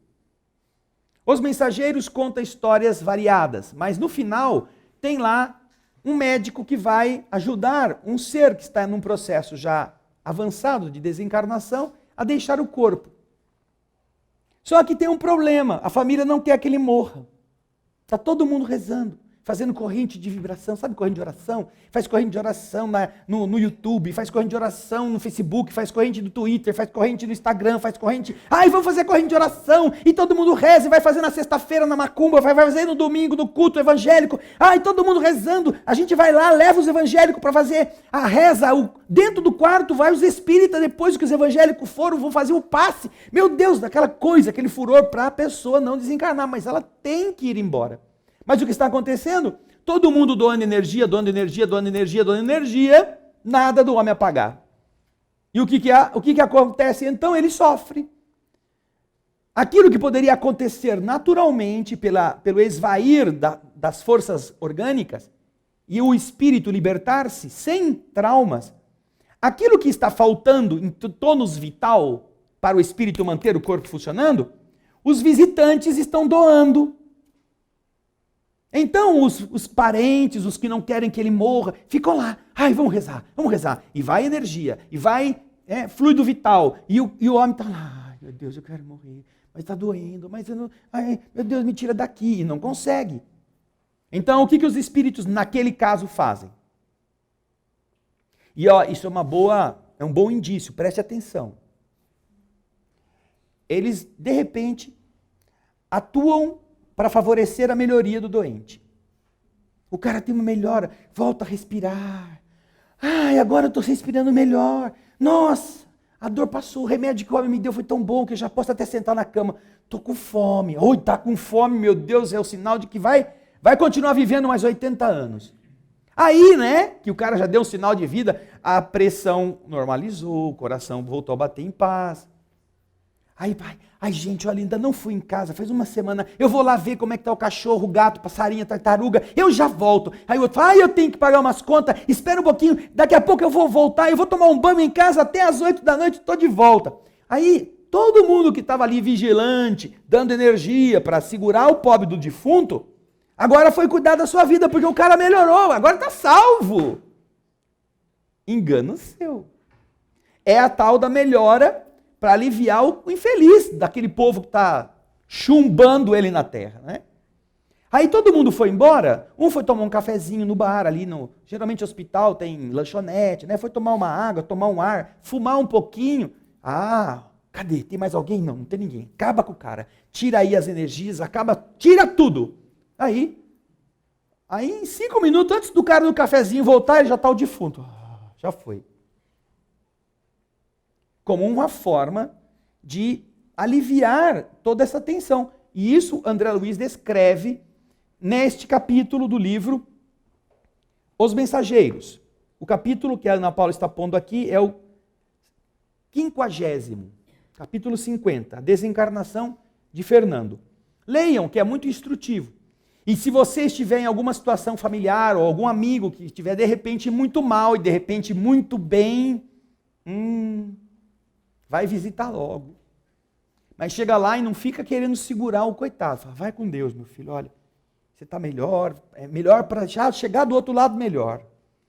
Os Mensageiros contam histórias variadas, mas no final tem lá um médico que vai ajudar um ser que está num processo já avançado de desencarnação a deixar o corpo. Só que tem um problema, a família não quer que ele morra. Está todo mundo rezando, fazendo corrente de vibração, sabe corrente de oração? Faz corrente de oração no YouTube, faz corrente de oração no Facebook, faz corrente do Twitter, faz corrente no Instagram, faz corrente... Ai, vamos fazer corrente de oração, e todo mundo reza, e vai fazer na sexta-feira na macumba, vai fazer no domingo no culto evangélico, ai, todo mundo rezando, a gente vai lá, leva os evangélicos para fazer a reza, dentro do quarto vai os espíritas, depois que os evangélicos foram, vão fazer o passe, meu Deus, daquela coisa, aquele furor para a pessoa não desencarnar, mas ela tem que ir embora. Mas o que está acontecendo? Todo mundo doando energia, doando energia, doando energia, doando energia, nada do homem apagar. E o que acontece? Então ele sofre. Aquilo que poderia acontecer naturalmente pelo esvair das forças orgânicas e o espírito libertar-se sem traumas, aquilo que está faltando em tônus vital para o espírito manter o corpo funcionando, os visitantes estão doando. Então os parentes, os que não querem que ele morra, ficam lá. Ai, vamos rezar. E vai energia, e vai fluido vital. E o homem está lá. Ai, meu Deus, eu quero morrer. Mas está doendo, mas eu não... Ai, meu Deus, me tira daqui. E não consegue. Então, o que os espíritos, naquele caso, fazem? E isso é um bom indício, preste atenção. Eles, de repente, atuam para favorecer a melhoria do doente. O cara tem uma melhora, volta a respirar. Ai, agora eu estou respirando melhor. Nossa, a dor passou, o remédio que o homem me deu foi tão bom que eu já posso até sentar na cama. Estou com fome. Oi, está com fome, meu Deus, é o sinal de que vai continuar vivendo mais 80 anos. Aí, que o cara já deu um sinal de vida, a pressão normalizou, o coração voltou a bater em paz. Aí, ai gente, olha, ainda não fui em casa, faz uma semana, eu vou lá ver como é que tá o cachorro, o gato, passarinho, tartaruga, eu já volto. Aí o outro fala, eu tenho que pagar umas contas, espera um pouquinho, daqui a pouco eu vou voltar, eu vou tomar um banho em casa até as 8 da noite, estou de volta. Aí, todo mundo que estava ali vigilante, dando energia para segurar o pobre do defunto, agora foi cuidar da sua vida, porque o cara melhorou, agora está salvo. Engano seu. É a tal da melhora para aliviar o infeliz daquele povo que está chumbando ele na terra, Aí todo mundo foi embora, um foi tomar um cafezinho no bar ali, geralmente hospital tem lanchonete, foi tomar uma água, tomar um ar, fumar um pouquinho. Ah, cadê? Tem mais alguém? Não tem ninguém. Acaba com o cara, tira aí as energias, tira tudo. Aí em 5 minutos antes do cara do cafezinho voltar, ele já está o defunto. Já foi. Como uma forma de aliviar toda essa tensão. E isso André Luiz descreve neste capítulo do livro Os Mensageiros. O capítulo que a Ana Paula está pondo aqui é o 50º, capítulo 50, a desencarnação de Fernando. Leiam, que é muito instrutivo. E se você estiver em alguma situação familiar ou algum amigo que estiver de repente muito mal e de repente muito bem, vai visitar logo. Mas chega lá e não fica querendo segurar o coitado. Fala, vai com Deus, meu filho, olha, você está melhor, é melhor para já chegar do outro lado melhor.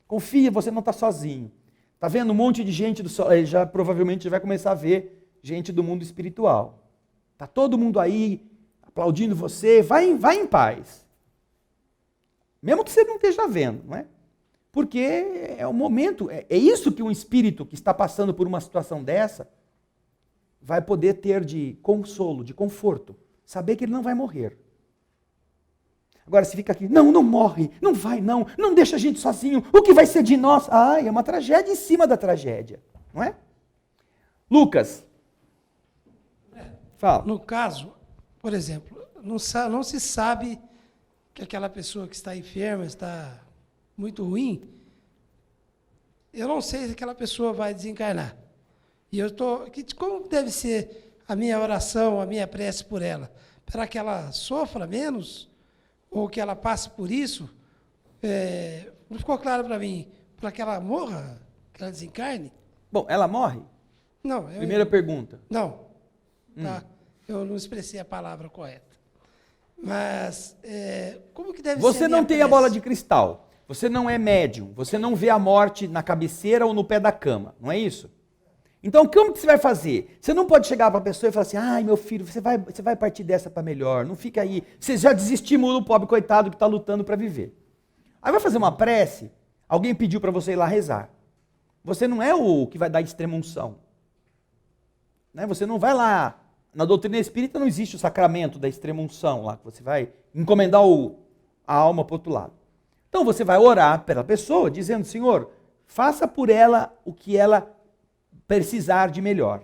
Confia, você não está sozinho. Está vendo um monte de gente, já provavelmente vai começar a ver gente do mundo espiritual. Está todo mundo aí aplaudindo você, vai em paz. Mesmo que você não esteja vendo, Porque é o momento, é isso que um espírito que está passando por uma situação dessa vai poder ter de consolo, de conforto. Saber que ele não vai morrer. Agora, se fica aqui, não morre, não vai não deixa a gente sozinho, o que vai ser de nós? É uma tragédia em cima da tragédia, não é? Lucas, fala. No caso, por exemplo, não se sabe que aquela pessoa que está enferma, está muito ruim, eu não sei se aquela pessoa vai desencarnar. E como deve ser a minha oração, a minha prece por ela? Para que ela sofra menos? Ou que ela passe por isso? Não ficou claro para mim. Para que ela morra? Que ela desencarne? Bom, ela morre? Não. Primeira pergunta. Não. Tá. Eu não expressei a palavra correta. Mas, como que deve ser Você a minha não tem a prece? bola de cristal. Você não é médium. Você não vê a morte na cabeceira ou no pé da cama. Não é isso? Então, como que você vai fazer? Você não pode chegar para a pessoa e falar assim, ai, meu filho, você vai partir dessa para melhor. Não fica aí. Você já desestimula o pobre coitado que está lutando para viver. Aí vai fazer uma prece, alguém pediu para você ir lá rezar. Você não é o que vai dar extrema-unção. Né? Você não vai lá. Na doutrina espírita não existe o sacramento da extrema-unção lá, que você vai encomendar a alma para o outro lado. Então você vai orar pela pessoa, dizendo, Senhor, faça por ela o que ela precisar de melhor.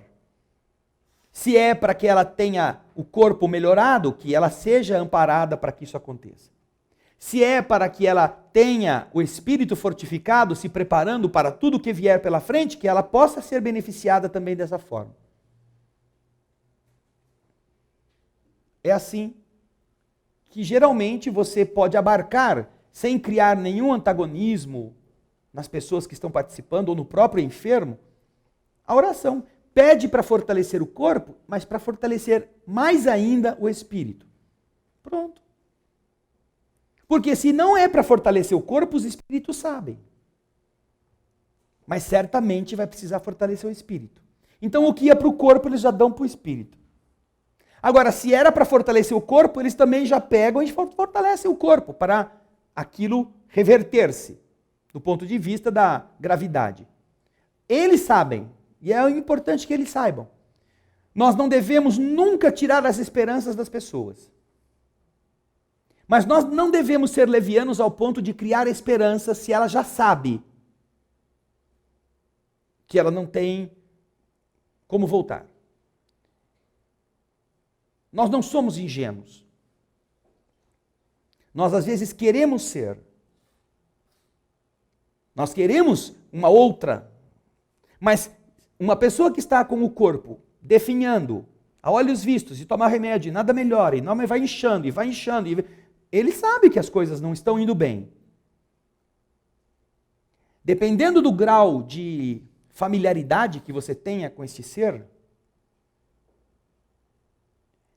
Se é para que ela tenha o corpo melhorado, que ela seja amparada para que isso aconteça. Se é para que ela tenha o espírito fortificado, se preparando para tudo que vier pela frente, que ela possa ser beneficiada também dessa forma. É assim que geralmente você pode abarcar, sem criar nenhum antagonismo nas pessoas que estão participando ou no próprio enfermo, a oração. Pede para fortalecer o corpo, mas para fortalecer mais ainda o espírito. Pronto. Porque se não é para fortalecer o corpo, os espíritos sabem. Mas certamente vai precisar fortalecer o espírito. Então o que ia para o corpo, eles já dão para o espírito. Agora, se era para fortalecer o corpo, eles também já pegam e fortalecem o corpo para aquilo reverter-se, do ponto de vista da gravidade. Eles sabem, e é importante que eles saibam. Nós não devemos nunca tirar as esperanças das pessoas. Mas nós não devemos ser levianos ao ponto de criar esperança se ela já sabe que ela não tem como voltar. Nós não somos ingênuos. Nós às vezes queremos ser. Nós queremos uma outra. Mas uma pessoa que está com o corpo definhando, a olhos vistos, e tomar remédio, e nada melhora, e não vai inchando, e vai inchando, ele sabe que as coisas não estão indo bem. Dependendo do grau de familiaridade que você tenha com este ser,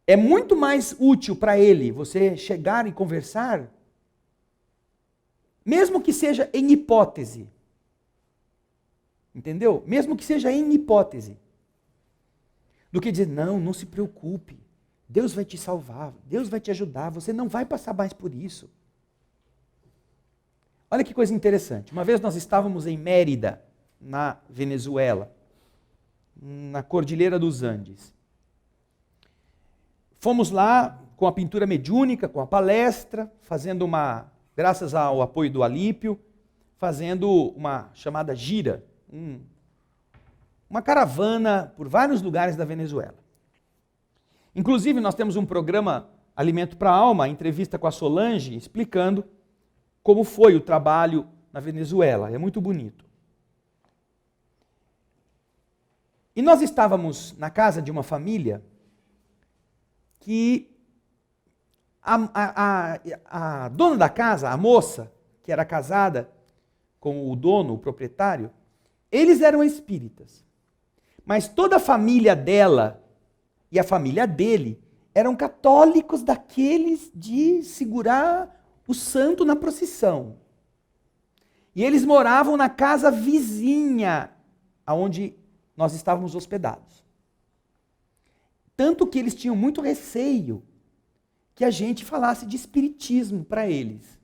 é muito mais útil para ele você chegar e conversar, mesmo que seja em hipótese. Entendeu? Mesmo que seja em hipótese. Do que dizer, não se preocupe. Deus vai te salvar, Deus vai te ajudar, você não vai passar mais por isso. Olha que coisa interessante. Uma vez nós estávamos em Mérida, na Venezuela, na Cordilheira dos Andes. Fomos lá com a pintura mediúnica, com a palestra, fazendo graças ao apoio do Alípio, fazendo uma chamada gira, uma caravana por vários lugares da Venezuela. Inclusive, nós temos um programa Alimento para a Alma, entrevista com a Solange, explicando como foi o trabalho na Venezuela. É muito bonito. E nós estávamos na casa de uma família que a dona da casa, a moça, que era casada com o dono, o proprietário, eles eram espíritas. Mas toda a família dela e a família dele eram católicos daqueles de segurar o santo na procissão. E eles moravam na casa vizinha aonde nós estávamos hospedados. Tanto que eles tinham muito receio que a gente falasse de espiritismo para eles.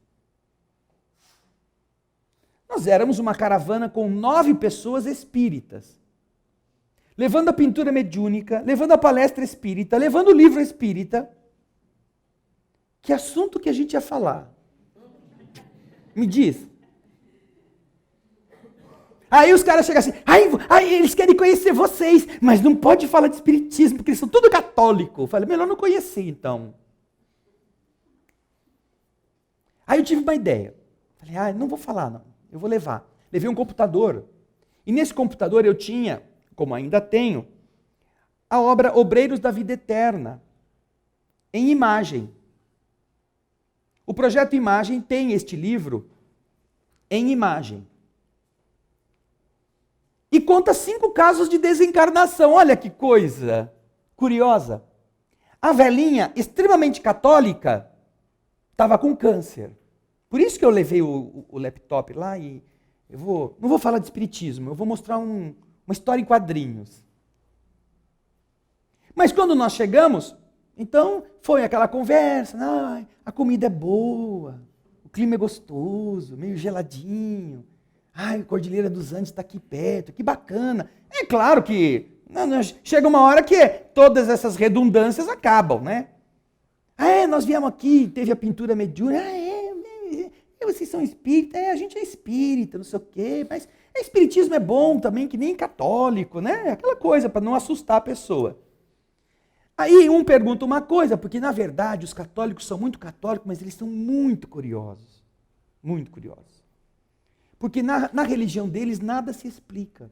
Nós éramos uma caravana com 9 pessoas espíritas, levando a pintura mediúnica, levando a palestra espírita, levando o livro espírita. Que assunto que a gente ia falar? Me diz. Aí os caras chegam assim, eles querem conhecer vocês, mas não pode falar de espiritismo, porque eles são tudo católico. Eu falei, melhor não conhecer então. Aí eu tive uma ideia. Falei, não vou falar não, eu vou levar. Levei um computador, e nesse computador eu tinha, como ainda tenho, a obra Obreiros da Vida Eterna, em imagem. O Projeto Imagem tem este livro em imagem. E conta 5 casos de desencarnação. Olha que coisa curiosa. A velhinha, extremamente católica, estava com câncer. Por isso que eu levei o laptop lá e não vou falar de espiritismo, eu vou mostrar uma história em quadrinhos. Mas quando nós chegamos, então foi aquela conversa, a comida é boa, o clima é gostoso, meio geladinho. A Cordilheira dos Andes está aqui perto, que bacana. É claro que chega uma hora que todas essas redundâncias acabam, né? Nós viemos aqui, teve a pintura mediúnica. Vocês são espíritas? A gente é espírita, não sei o quê. Mas espiritismo é bom também, que nem católico, né? Aquela coisa, para não assustar a pessoa. Aí um pergunta uma coisa, porque na verdade os católicos são muito católicos, mas eles são muito curiosos. Muito curiosos. Porque na religião deles nada se explica.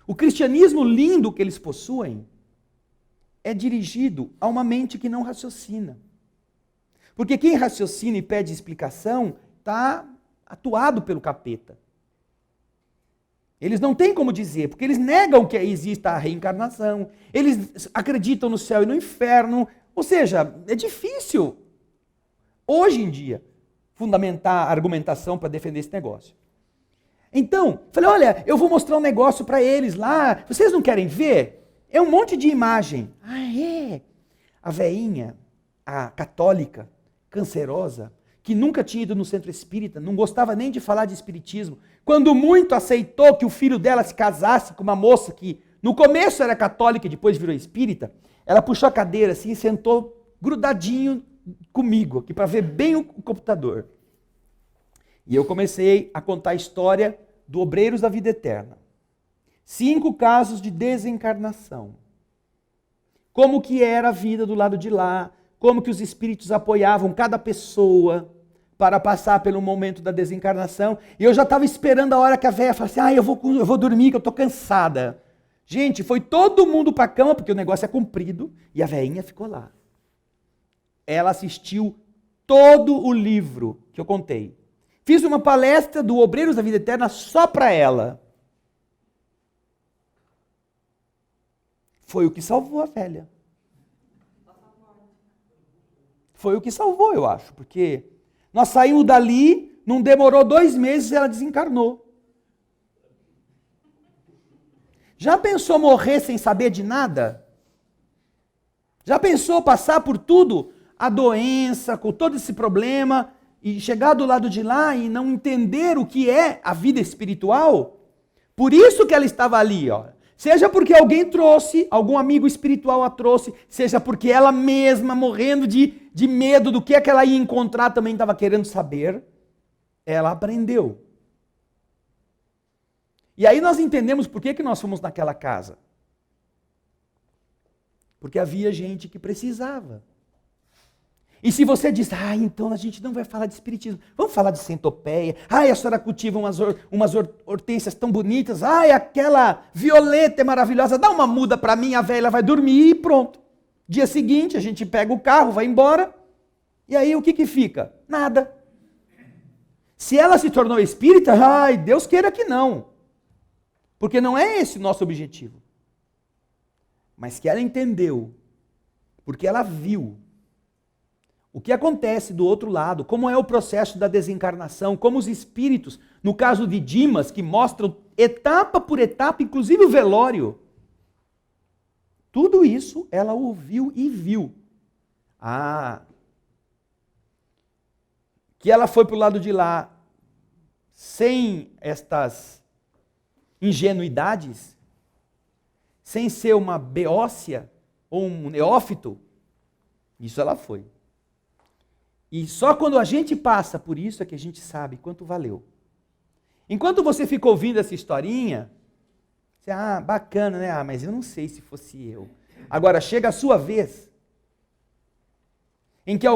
O cristianismo lindo que eles possuem é dirigido a uma mente que não raciocina. Porque quem raciocina e pede explicação está atuado pelo capeta. Eles não têm como dizer, porque eles negam que exista a reencarnação, eles acreditam no céu e no inferno, ou seja, é difícil, hoje em dia, fundamentar a argumentação para defender esse negócio. Então, falei, olha, eu vou mostrar um negócio para eles lá, vocês não querem ver? É um monte de imagem. É? A veinha, a católica, cancerosa, que nunca tinha ido no centro espírita, não gostava nem de falar de espiritismo, quando muito aceitou que o filho dela se casasse com uma moça que no começo era católica e depois virou espírita, ela puxou a cadeira assim e sentou grudadinho comigo aqui para ver bem o computador. E eu comecei a contar a história do Obreiros da Vida Eterna. 5 casos de desencarnação. Como que era a vida do lado de lá, como que os espíritos apoiavam cada pessoa para passar pelo momento da desencarnação. E eu já estava esperando a hora que a velha falasse, eu vou dormir, que eu estou cansada. Gente, foi todo mundo para a cama, porque o negócio é comprido, e a velhinha ficou lá. Ela assistiu todo o livro que eu contei. Fiz uma palestra do Obreiros da Vida Eterna só para ela. Foi o que salvou a velha. Foi o que salvou, eu acho, porque nós saímos dali, não demorou 2 meses e ela desencarnou. Já pensou morrer sem saber de nada? Já pensou passar por tudo, a doença, com todo esse problema, e chegar do lado de lá e não entender o que é a vida espiritual? Por isso que ela estava ali, ó. Seja porque alguém trouxe, algum amigo espiritual a trouxe, seja porque ela mesma, morrendo de medo do que é que ela ia encontrar, também estava querendo saber, ela aprendeu. E aí nós entendemos por que nós fomos naquela casa. Porque havia gente que precisava. E se você diz, então a gente não vai falar de espiritismo, vamos falar de centopeia, a senhora cultiva umas hortênsias tão bonitas, aquela violeta é maravilhosa, dá uma muda para mim, a velha vai dormir e pronto. Dia seguinte a gente pega o carro, vai embora, e aí o que fica? Nada. Se ela se tornou espírita, Deus queira que não, porque não é esse o nosso objetivo. Mas que ela entendeu, porque ela viu, o que acontece do outro lado, como é o processo da desencarnação, como os espíritos, no caso de Dimas, que mostram etapa por etapa, inclusive o velório. Tudo isso ela ouviu e viu. Que ela foi para o lado de lá, sem estas ingenuidades, sem ser uma beócia ou um neófito, isso ela foi. E só quando a gente passa por isso é que a gente sabe quanto valeu. Enquanto você fica ouvindo essa historinha, você, bacana, né? Mas eu não sei se fosse eu. Agora chega a sua vez, em que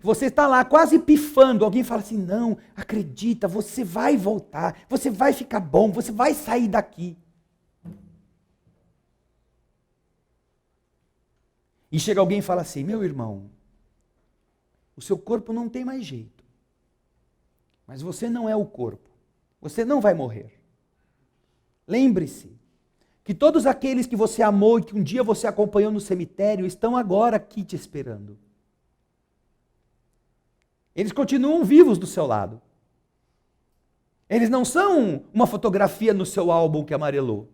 você está lá quase pifando, alguém fala assim, não, acredita, você vai voltar, você vai ficar bom, você vai sair daqui. E chega alguém e fala assim, meu irmão, o seu corpo não tem mais jeito, mas você não é o corpo, você não vai morrer. Lembre-se que todos aqueles que você amou e que um dia você acompanhou no cemitério estão agora aqui te esperando. Eles continuam vivos do seu lado. Eles não são uma fotografia no seu álbum que amarelou.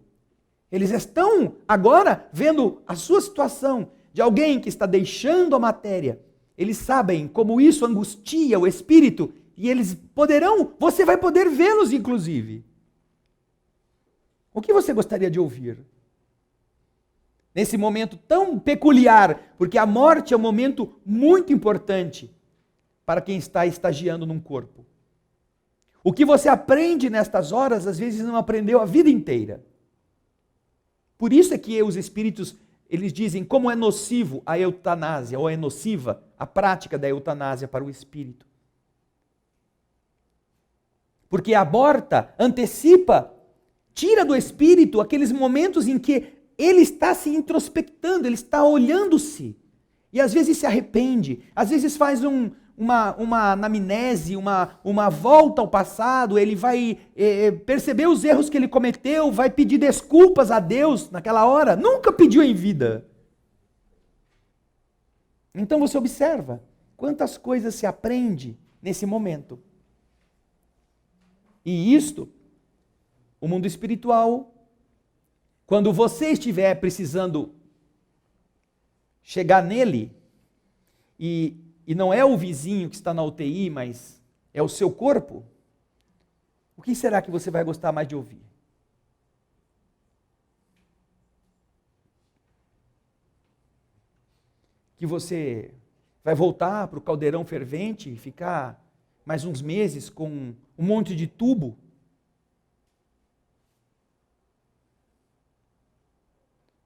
Eles estão agora vendo a sua situação de alguém que está deixando a matéria. Eles sabem como isso angustia o espírito e você vai poder vê-los inclusive. O que você gostaria de ouvir? Nesse momento tão peculiar, porque a morte é um momento muito importante para quem está estagiando num corpo. O que você aprende nestas horas, às vezes não aprendeu a vida inteira. Por isso é que os espíritos, eles dizem como é nocivo a eutanásia, ou é nociva a prática da eutanásia para o espírito. Porque aborta, antecipa, tira do espírito aqueles momentos em que ele está se introspectando, ele está olhando-se. E às vezes se arrepende, às vezes faz uma anamnese, uma volta ao passado, ele vai perceber os erros que ele cometeu, vai pedir desculpas a Deus naquela hora, nunca pediu em vida. Então você observa quantas coisas se aprende nesse momento. E isto, o mundo espiritual, quando você estiver precisando chegar nele, e não é o vizinho que está na UTI, mas é o seu corpo, o que será que você vai gostar mais de ouvir? Que você vai voltar para o caldeirão fervente e ficar mais uns meses com um monte de tubo?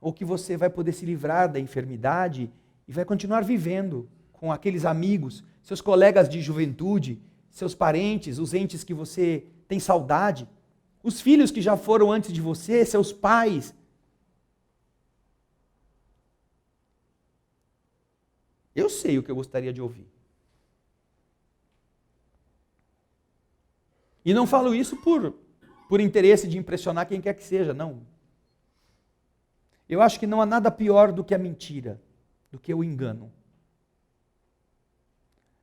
Ou que você vai poder se livrar da enfermidade e vai continuar vivendo com aqueles amigos, seus colegas de juventude, seus parentes, os entes que você tem saudade, os filhos que já foram antes de você, seus pais. Eu sei o que eu gostaria de ouvir. E não falo isso por interesse de impressionar quem quer que seja, não. Eu acho que não há nada pior do que a mentira, do que o engano.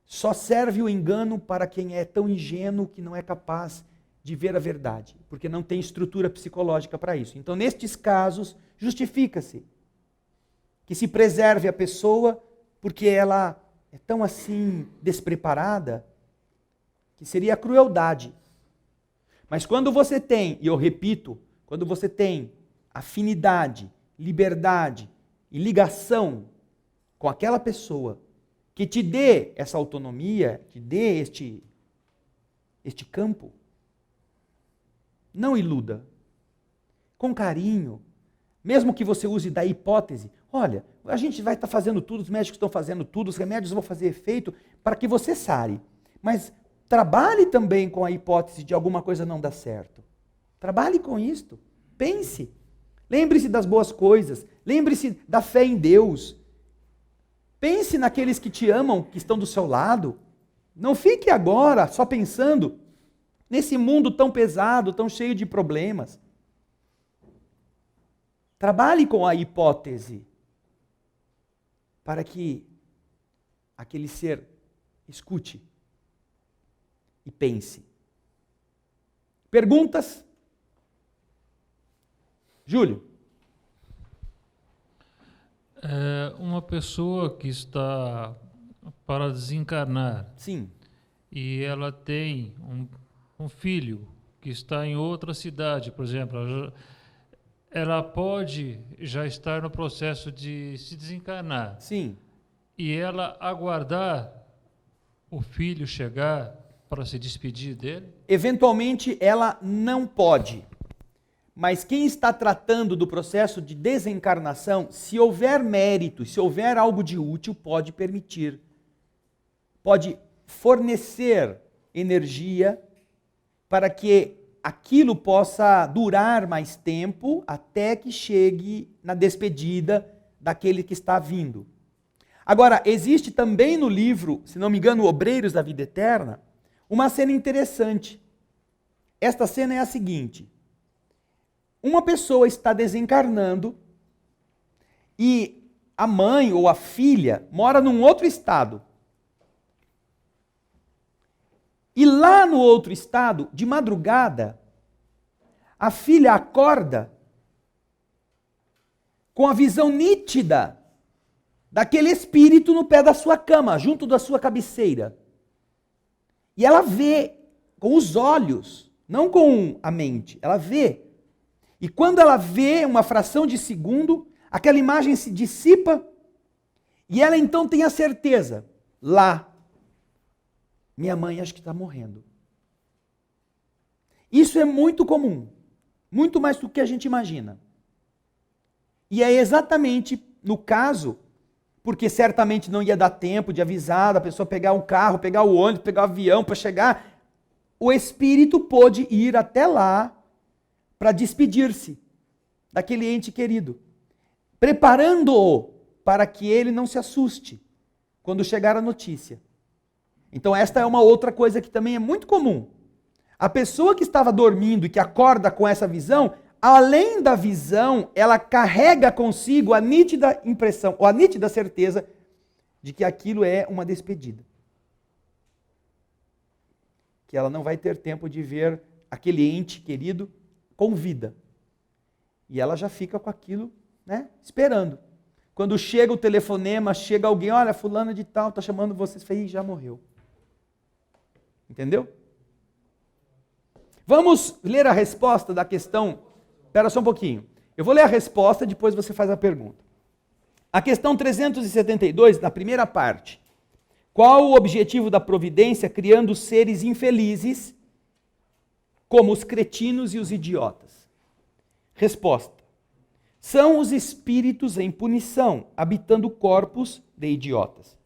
Só serve o engano para quem é tão ingênuo que não é capaz de ver a verdade, porque não tem estrutura psicológica para isso. Então, nestes casos, justifica-se que se preserve a pessoa porque ela é tão assim despreparada que seria crueldade. Mas quando você tem, e eu repito, quando você tem afinidade, liberdade e ligação com aquela pessoa que te dê essa autonomia, te dê este campo, não iluda. Com carinho, mesmo que você use da hipótese, olha, a gente vai estar fazendo tudo, os médicos estão fazendo tudo, os remédios vão fazer efeito para que você sare. Mas trabalhe também com a hipótese de alguma coisa não dar certo. Trabalhe com isto. Pense. Lembre-se das boas coisas. Lembre-se da fé em Deus. Pense naqueles que te amam, que estão do seu lado. Não fique agora só pensando nesse mundo tão pesado, tão cheio de problemas. Trabalhe com a hipótese para que aquele ser escute e pense. Perguntas? Júlio? Uma pessoa que está para desencarnar. Sim. E ela tem um filho que está em outra cidade, por exemplo, ela pode já estar no processo de se desencarnar. Sim. E ela aguardar o filho chegar para se despedir dele? Eventualmente ela não pode. Mas quem está tratando do processo de desencarnação, se houver mérito, se houver algo de útil, pode permitir. Pode fornecer energia para que aquilo possa durar mais tempo até que chegue na despedida daquele que está vindo. Agora, existe também no livro, se não me engano, Obreiros da Vida Eterna, uma cena interessante. Esta cena é a seguinte: uma pessoa está desencarnando e a mãe ou a filha mora num outro estado. E lá no outro estado, de madrugada, a filha acorda com a visão nítida daquele espírito no pé da sua cama, junto da sua cabeceira. E ela vê com os olhos, não com a mente, ela vê. E quando ela vê uma fração de segundo, aquela imagem se dissipa e ela então tem a certeza, lá, minha mãe acho que está morrendo. Isso é muito comum, muito mais do que a gente imagina. E é exatamente no caso, porque certamente não ia dar tempo de avisar a pessoa pegar o carro, pegar o ônibus, pegar o avião para chegar, o espírito pôde ir até lá para despedir-se daquele ente querido, preparando-o para que ele não se assuste quando chegar a notícia. Então esta é uma outra coisa que também é muito comum. A pessoa que estava dormindo e que acorda com essa visão, além da visão, ela carrega consigo a nítida impressão, ou a nítida certeza de que aquilo é uma despedida. Que ela não vai ter tempo de ver aquele ente querido com vida. E ela já fica com aquilo, né, esperando. Quando chega o telefonema, chega alguém, olha, fulano de tal, está chamando você, já morreu. Entendeu? Vamos ler a resposta da questão. Espera só um pouquinho. Eu vou ler a resposta, depois você faz a pergunta. A questão 372, na primeira parte. Qual o objetivo da providência criando seres infelizes, como os cretinos e os idiotas? Resposta. São os espíritos em punição, habitando corpos de idiotas.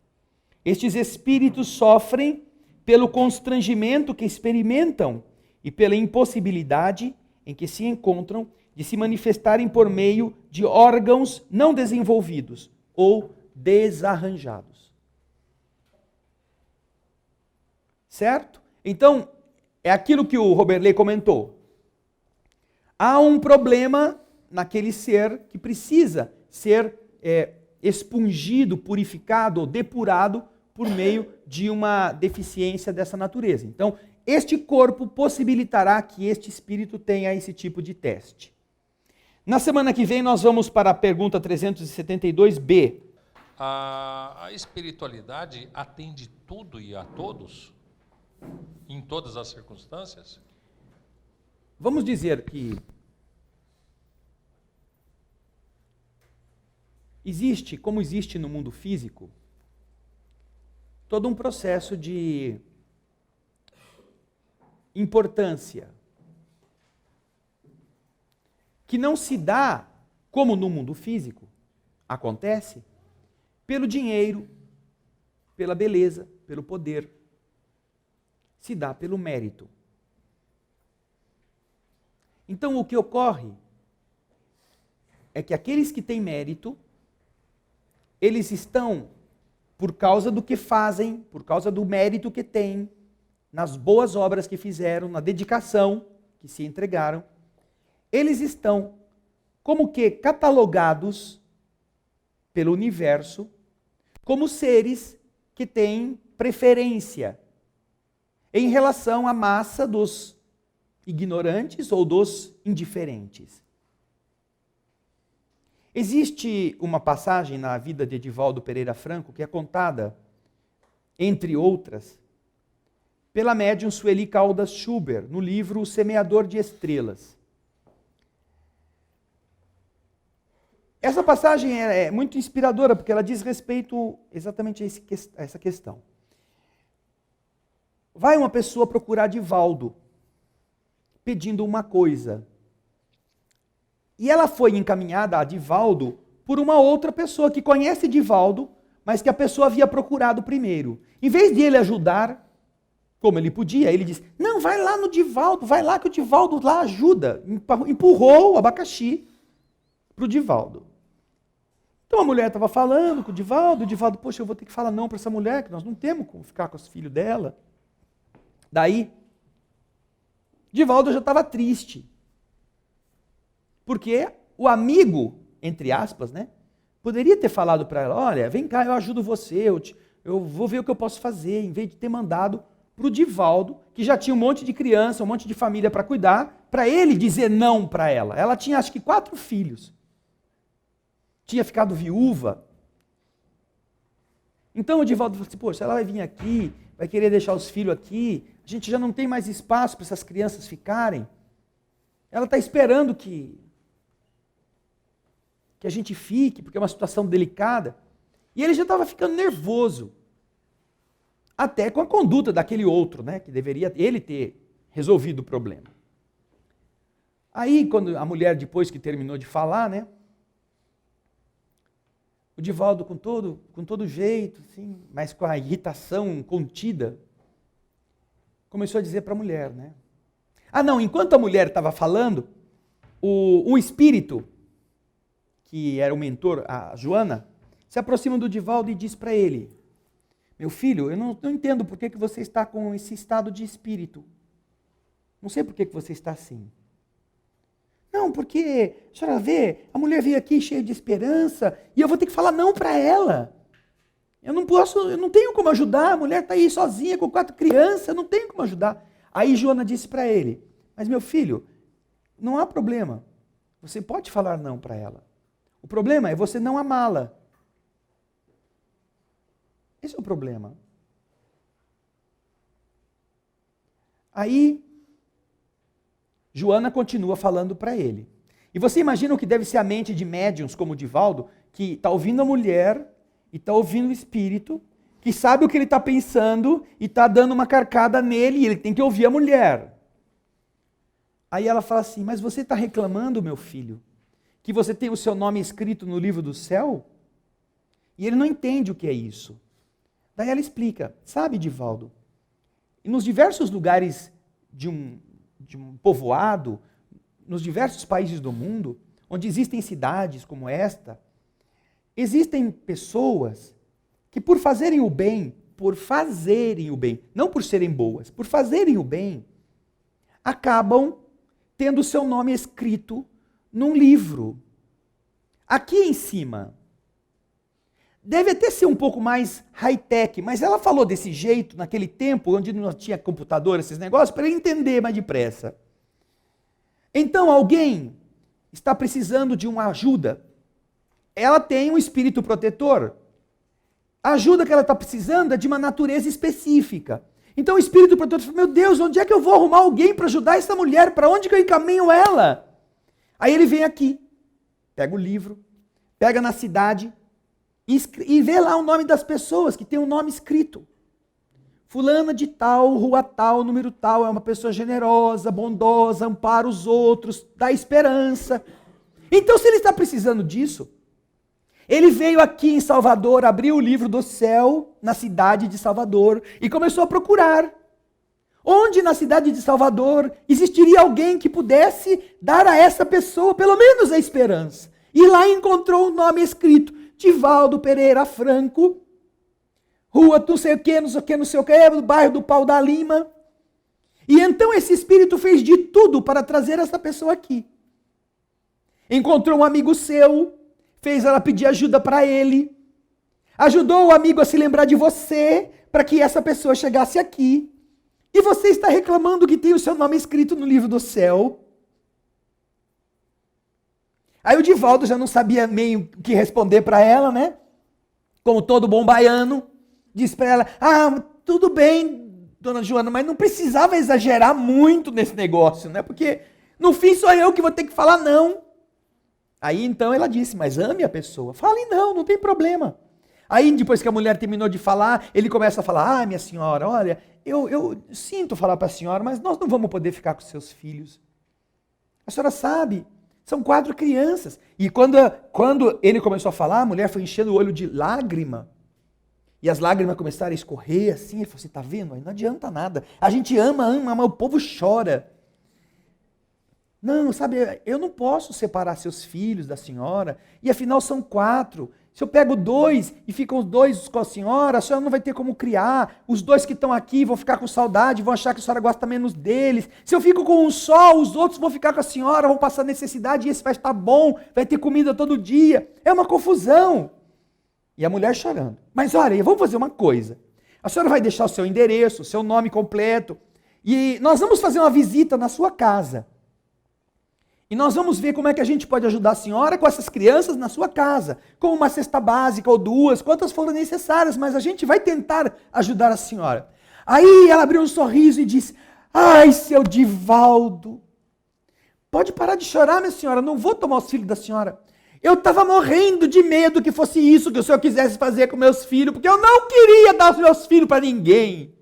Estes espíritos sofrem pelo constrangimento que experimentam e pela impossibilidade em que se encontram de se manifestarem por meio de órgãos não desenvolvidos ou desarranjados. Certo? Então, é aquilo que o Roberley comentou. Há um problema naquele ser que precisa ser expungido, purificado ou depurado por meio de uma deficiência dessa natureza. Então, este corpo possibilitará que este espírito tenha esse tipo de teste. Na semana que vem nós vamos para a pergunta 372b. A espiritualidade atende tudo e a todos? Em todas as circunstâncias? Vamos dizer que existe, como existe no mundo físico, todo um processo de importância que não se dá, como no mundo físico acontece, pelo dinheiro, pela beleza, pelo poder. Se dá pelo mérito. Então o que ocorre é que aqueles que têm mérito, eles estão, por causa do que fazem, por causa do mérito que têm, nas boas obras que fizeram, na dedicação que se entregaram, eles estão como que catalogados pelo universo como seres que têm preferência em relação à massa dos ignorantes ou dos indiferentes. Existe uma passagem na vida de Edivaldo Pereira Franco que é contada, entre outras, pela médium Sueli Caldas Schubert, no livro O Semeador de Estrelas. Essa passagem é muito inspiradora, porque ela diz respeito exatamente a essa questão. Vai uma pessoa procurar Divaldo, pedindo uma coisa. E ela foi encaminhada a Divaldo por uma outra pessoa que conhece Divaldo, mas que a pessoa havia procurado primeiro. Em vez de ele ajudar, como ele podia, ele disse, não, vai lá no Divaldo, vai lá que o Divaldo lá ajuda. Empurrou o abacaxi para o Divaldo. Então a mulher estava falando com o Divaldo, poxa, eu vou ter que falar não para essa mulher, que nós não temos como ficar com os filhos dela. Daí, Divaldo já estava triste. Porque o amigo, entre aspas, né, poderia ter falado para ela, olha, vem cá, eu ajudo você, eu vou ver o que eu posso fazer, em vez de ter mandado para o Divaldo, que já tinha um monte de criança, um monte de família para cuidar, para ele dizer não para ela. Ela tinha, acho que, 4 filhos. Tinha ficado viúva. Então o Divaldo falou assim, poxa, ela vai vir aqui, vai querer deixar os filhos aqui, a gente já não tem mais espaço para essas crianças ficarem. Ela está esperando que a gente fique, porque é uma situação delicada. E ele já estava ficando nervoso. Até com a conduta daquele outro, né, que deveria ele ter resolvido o problema. Aí, quando a mulher, depois que terminou de falar, né, o Divaldo, com todo jeito, assim, mas com a irritação contida, começou a dizer para a mulher, né? Ah, não, enquanto a mulher estava falando, o espírito, que era o mentor, a Joana, se aproxima do Divaldo e diz para ele, meu filho, eu não entendo por que você está com esse estado de espírito. Não sei por que você está assim. Não, porque, a senhora vê, a mulher veio aqui cheia de esperança e eu vou ter que falar não para ela. Eu não tenho como ajudar, a mulher está aí sozinha com 4 crianças, eu não tenho como ajudar. Aí Joana disse para ele, mas meu filho, não há problema, você pode falar não para ela. O problema é você não amá-la. Esse é o problema. Aí, Joana continua falando para ele. E você imagina o que deve ser a mente de médiuns como o Divaldo, que está ouvindo a mulher e está ouvindo o espírito, que sabe o que ele está pensando e está dando uma carcada nele e ele tem que ouvir a mulher. Aí ela fala assim, mas você está reclamando, meu filho, que você tem o seu nome escrito no livro do céu? E ele não entende o que é isso. Daí ela explica, sabe, Divaldo, e nos diversos lugares de um povoado, nos diversos países do mundo, onde existem cidades como esta, existem pessoas que por fazerem o bem, não por serem boas, por fazerem o bem, acabam tendo o seu nome escrito num livro. Aqui em cima. Deve até ser um pouco mais high-tech, mas ela falou desse jeito, naquele tempo, onde não tinha computador, esses negócios, para ele entender mais depressa. Então, alguém está precisando de uma ajuda. Ela tem um espírito protetor. A ajuda que ela está precisando é de uma natureza específica. Então, o espírito protetor fala, meu Deus, onde é que eu vou arrumar alguém para ajudar essa mulher? Para onde que eu encaminho ela? Aí ele vem aqui, pega o livro, pega na cidade, e vê lá o nome das pessoas que tem um nome escrito. Fulana de tal, rua tal, número tal, é uma pessoa generosa, bondosa, ampara os outros, dá esperança. Então, se ele está precisando disso, ele veio aqui em Salvador, abriu o livro do céu, na cidade de Salvador, e começou a procurar. Onde na cidade de Salvador existiria alguém que pudesse dar a essa pessoa pelo menos a esperança? E lá encontrou o nome escrito, Divaldo Pereira Franco, rua não sei o que, do bairro do Pau da Lima. E então esse espírito fez de tudo para trazer essa pessoa aqui. Encontrou um amigo seu, fez ela pedir ajuda para ele, ajudou o amigo a se lembrar de você, para que essa pessoa chegasse aqui. E você está reclamando que tem o seu nome escrito no livro do céu. Aí o Divaldo já não sabia meio o que responder para ela, né? Como todo bom baiano, disse para ela, tudo bem, dona Joana, mas não precisava exagerar muito nesse negócio, né? Porque no fim sou eu que vou ter que falar não. Aí então ela disse, mas ame a pessoa. Fale não, não tem problema. Aí depois que a mulher terminou de falar, ele começa a falar, minha senhora, olha, eu sinto falar para a senhora, mas nós não vamos poder ficar com seus filhos. A senhora sabe, são 4 crianças. E quando ele começou a falar, a mulher foi enchendo o olho de lágrima. E as lágrimas começaram a escorrer assim. Ele falou assim, tá vendo? Aí não adianta nada. A gente ama, mas o povo chora. Não, sabe, eu não posso separar seus filhos da senhora. E afinal são 4. Se eu pego 2 e ficam os 2 com a senhora não vai ter como criar. Os 2 que estão aqui vão ficar com saudade, vão achar que a senhora gosta menos deles. Se eu fico com um só, os outros vão ficar com a senhora, vão passar necessidade e esse vai estar bom, vai ter comida todo dia. É uma confusão. E a mulher chorando. Mas olha, vamos fazer uma coisa. A senhora vai deixar o seu endereço, o seu nome completo. E nós vamos fazer uma visita na sua casa. E nós vamos ver como é que a gente pode ajudar a senhora com essas crianças na sua casa. Com uma cesta básica ou 2, quantas forem necessárias, mas a gente vai tentar ajudar a senhora. Aí ela abriu um sorriso e disse, ai, seu Divaldo, pode parar de chorar, minha senhora, não vou tomar os filhos da senhora. Eu estava morrendo de medo que fosse isso que o senhor quisesse fazer com meus filhos, porque eu não queria dar os meus filhos para ninguém.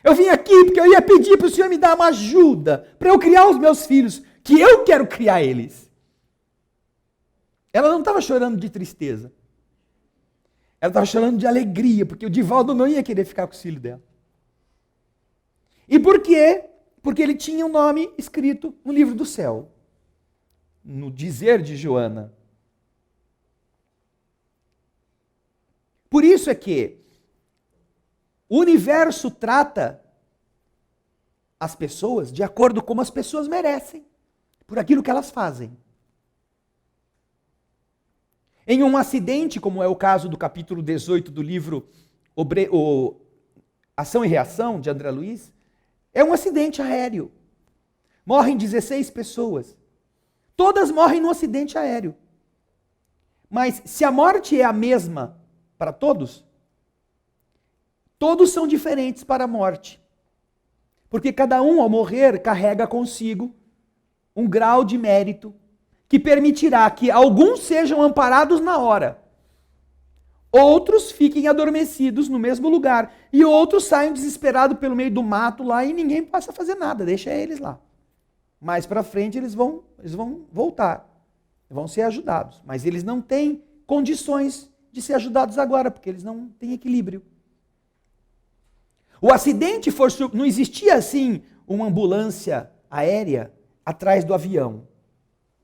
Eu vim aqui porque eu ia pedir para o senhor me dar uma ajuda para eu criar os meus filhos, que eu quero criar eles. Ela não estava chorando de tristeza. Ela estava chorando de alegria, porque o Divaldo não ia querer ficar com os filhos dela. E por quê? Porque ele tinha um nome escrito no livro do céu. No dizer de Joana. Por isso é que o universo trata as pessoas de acordo com como as pessoas merecem, por aquilo que elas fazem. Em um acidente, como é o caso do capítulo 18 do livro Ação e Reação, de André Luiz, é um acidente aéreo. Morrem 16 pessoas. Todas morrem num acidente aéreo. Mas se a morte é a mesma para todos, todos são diferentes para a morte. Porque cada um, ao morrer, carrega consigo um grau de mérito que permitirá que alguns sejam amparados na hora, outros fiquem adormecidos no mesmo lugar e outros saiam desesperados pelo meio do mato lá e ninguém possa fazer nada, deixa eles lá. Mais para frente eles vão voltar, vão ser ajudados, mas eles não têm condições de ser ajudados agora, porque eles não têm equilíbrio. O acidente não existia assim uma ambulância aérea atrás do avião.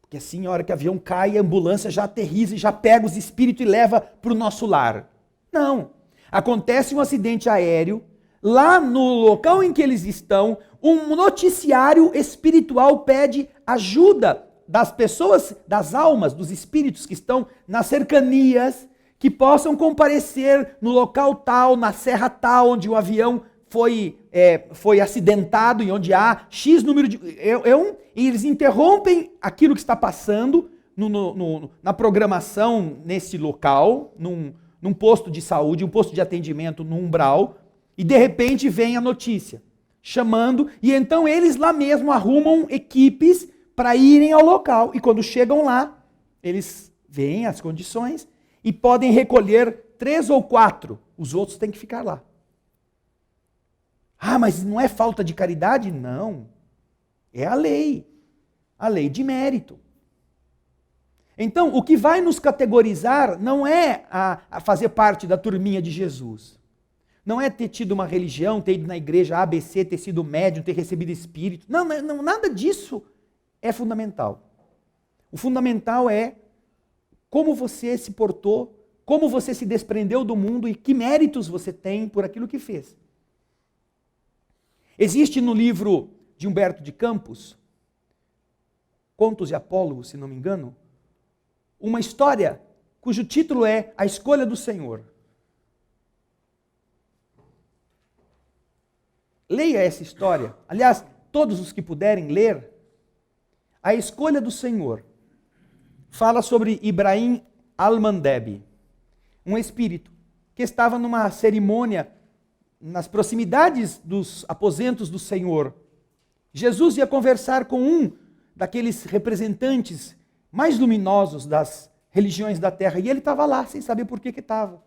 Porque assim, a hora que o avião cai, a ambulância já aterriza e já pega os espíritos e leva para o nosso lar. Não. Acontece um acidente aéreo, lá no local em que eles estão, um noticiário espiritual pede ajuda das pessoas, das almas, dos espíritos que estão nas cercanias, que possam comparecer no local tal, na serra tal, onde o avião foi acidentado e onde há X número de... E eles interrompem aquilo que está passando na programação nesse local, num posto de saúde, um posto de atendimento no umbral, e de repente vem a notícia, chamando, e então eles lá mesmo arrumam equipes para irem ao local. E quando chegam lá, eles veem as condições e podem recolher 3 ou 4, os outros têm que ficar lá. Ah, mas não é falta de caridade? Não. É a lei de mérito. Então, o que vai nos categorizar não é a fazer parte da turminha de Jesus. Não é ter tido uma religião, ter ido na igreja ABC, ter sido médium, ter recebido espírito. Não, nada disso é fundamental. O fundamental é como você se portou, como você se desprendeu do mundo e que méritos você tem por aquilo que fez. Existe no livro de Humberto de Campos, Contos e Apólogos, se não me engano, uma história cujo título é A Escolha do Senhor. Leia essa história. Aliás, todos os que puderem ler, A Escolha do Senhor fala sobre Ibrahim Al-Mandeb, um espírito que estava numa cerimônia nas proximidades dos aposentos do Senhor, Jesus ia conversar com um daqueles representantes mais luminosos das religiões da terra, e ele estava lá, sem saber por que estava.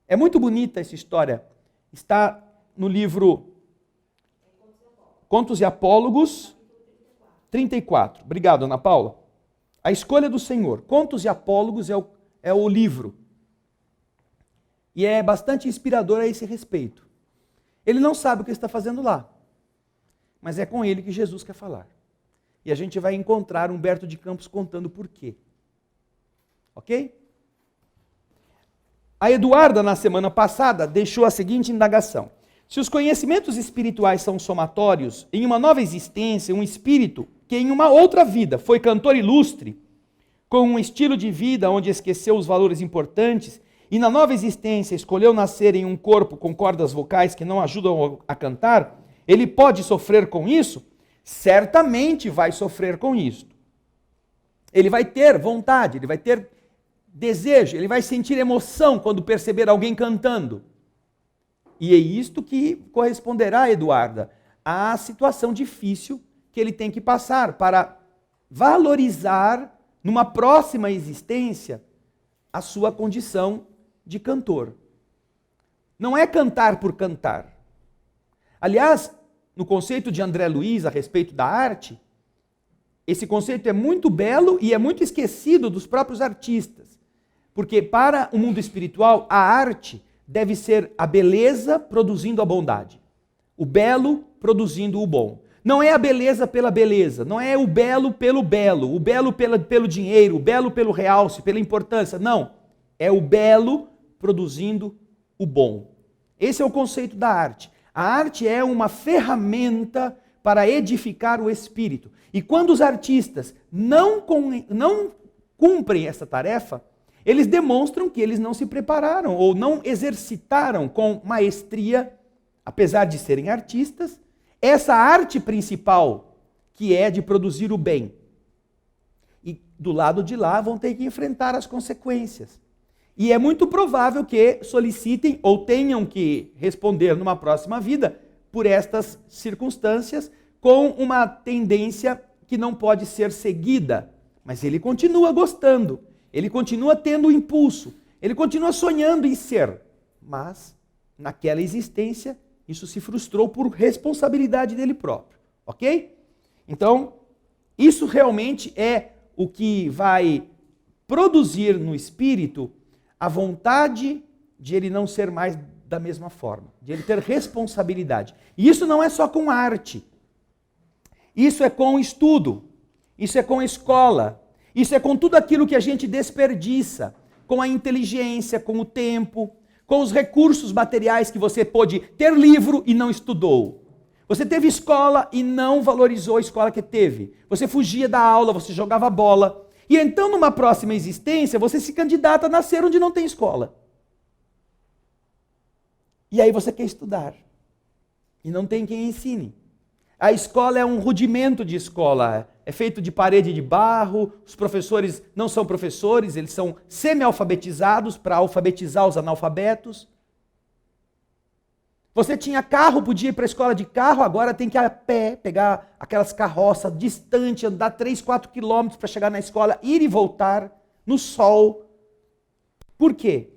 É muito bonita essa história. Está no livro Contos e Apólogos, 34. Obrigado, Ana Paula. A escolha do Senhor. Contos e Apólogos é o livro. E é bastante inspirador a esse respeito. Ele não sabe o que está fazendo lá, mas é com ele que Jesus quer falar. E a gente vai encontrar Humberto de Campos contando por quê. Ok? A Eduarda, na semana passada, deixou a seguinte indagação. Se os conhecimentos espirituais são somatórios, em uma nova existência, um espírito que em uma outra vida foi cantor ilustre, com um estilo de vida onde esqueceu os valores importantes, e na nova existência escolheu nascer em um corpo com cordas vocais que não ajudam a cantar, ele pode sofrer com isso? Certamente vai sofrer com isso. Ele vai ter vontade, ele vai ter desejo, ele vai sentir emoção quando perceber alguém cantando. E é isto que corresponderá, Eduarda, à situação difícil que ele tem que passar para valorizar, numa próxima existência, a sua condição de cantor. Não é cantar por cantar. Aliás, no conceito de André Luiz a respeito da arte, esse conceito é muito belo e é muito esquecido dos próprios artistas. Porque para o mundo espiritual, a arte deve ser a beleza produzindo a bondade. O belo produzindo o bom. Não é a beleza pela beleza, não é o belo, o belo pelo dinheiro, o belo pelo realce, pela importância. Não, é o belo produzindo o bom. Esse é o conceito da arte. A arte é uma ferramenta para edificar o espírito. E quando os artistas não cumprem essa tarefa, eles demonstram que eles não se prepararam ou não exercitaram com maestria, apesar de serem artistas, essa arte principal, que é de produzir o bem. E do lado de lá vão ter que enfrentar as consequências. E é muito provável que solicitem ou tenham que responder numa próxima vida por estas circunstâncias com uma tendência que não pode ser seguida. Mas ele continua gostando, ele continua tendo o impulso, ele continua sonhando em ser. Mas, naquela existência, isso se frustrou por responsabilidade dele próprio. Ok? Então, isso realmente é o que vai produzir no espírito a vontade de ele não ser mais da mesma forma, de ele ter responsabilidade. E isso não é só com arte. Isso é com estudo, isso é com escola, isso é com tudo aquilo que a gente desperdiça, com a inteligência, com o tempo, com os recursos materiais que você pôde ter livro e não estudou. Você teve escola e não valorizou a escola que teve. Você fugia da aula, você jogava bola. E então, numa próxima existência, você se candidata a nascer onde não tem escola. E aí você quer estudar. E não tem quem ensine. A escola é um rudimento de escola. É feito de parede de barro, os professores não são professores, eles são semi-alfabetizados para alfabetizar os analfabetos. Você tinha carro, podia ir para a escola de carro, agora tem que ir a pé, pegar aquelas carroças distantes, andar 3, 4 quilômetros para chegar na escola, ir e voltar, no sol. Por quê?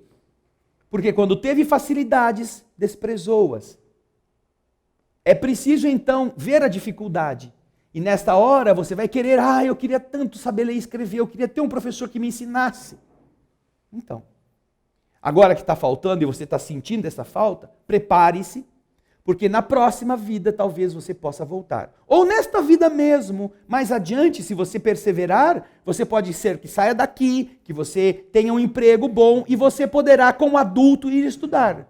Porque quando teve facilidades, desprezou-as. É preciso então ver a dificuldade. E nesta hora você vai querer, eu queria tanto saber ler e escrever, eu queria ter um professor que me ensinasse. Então, agora que está faltando e você está sentindo essa falta, prepare-se, porque na próxima vida talvez você possa voltar. Ou nesta vida mesmo, mais adiante, se você perseverar, você pode ser que saia daqui, que você tenha um emprego bom e você poderá, como adulto, ir estudar.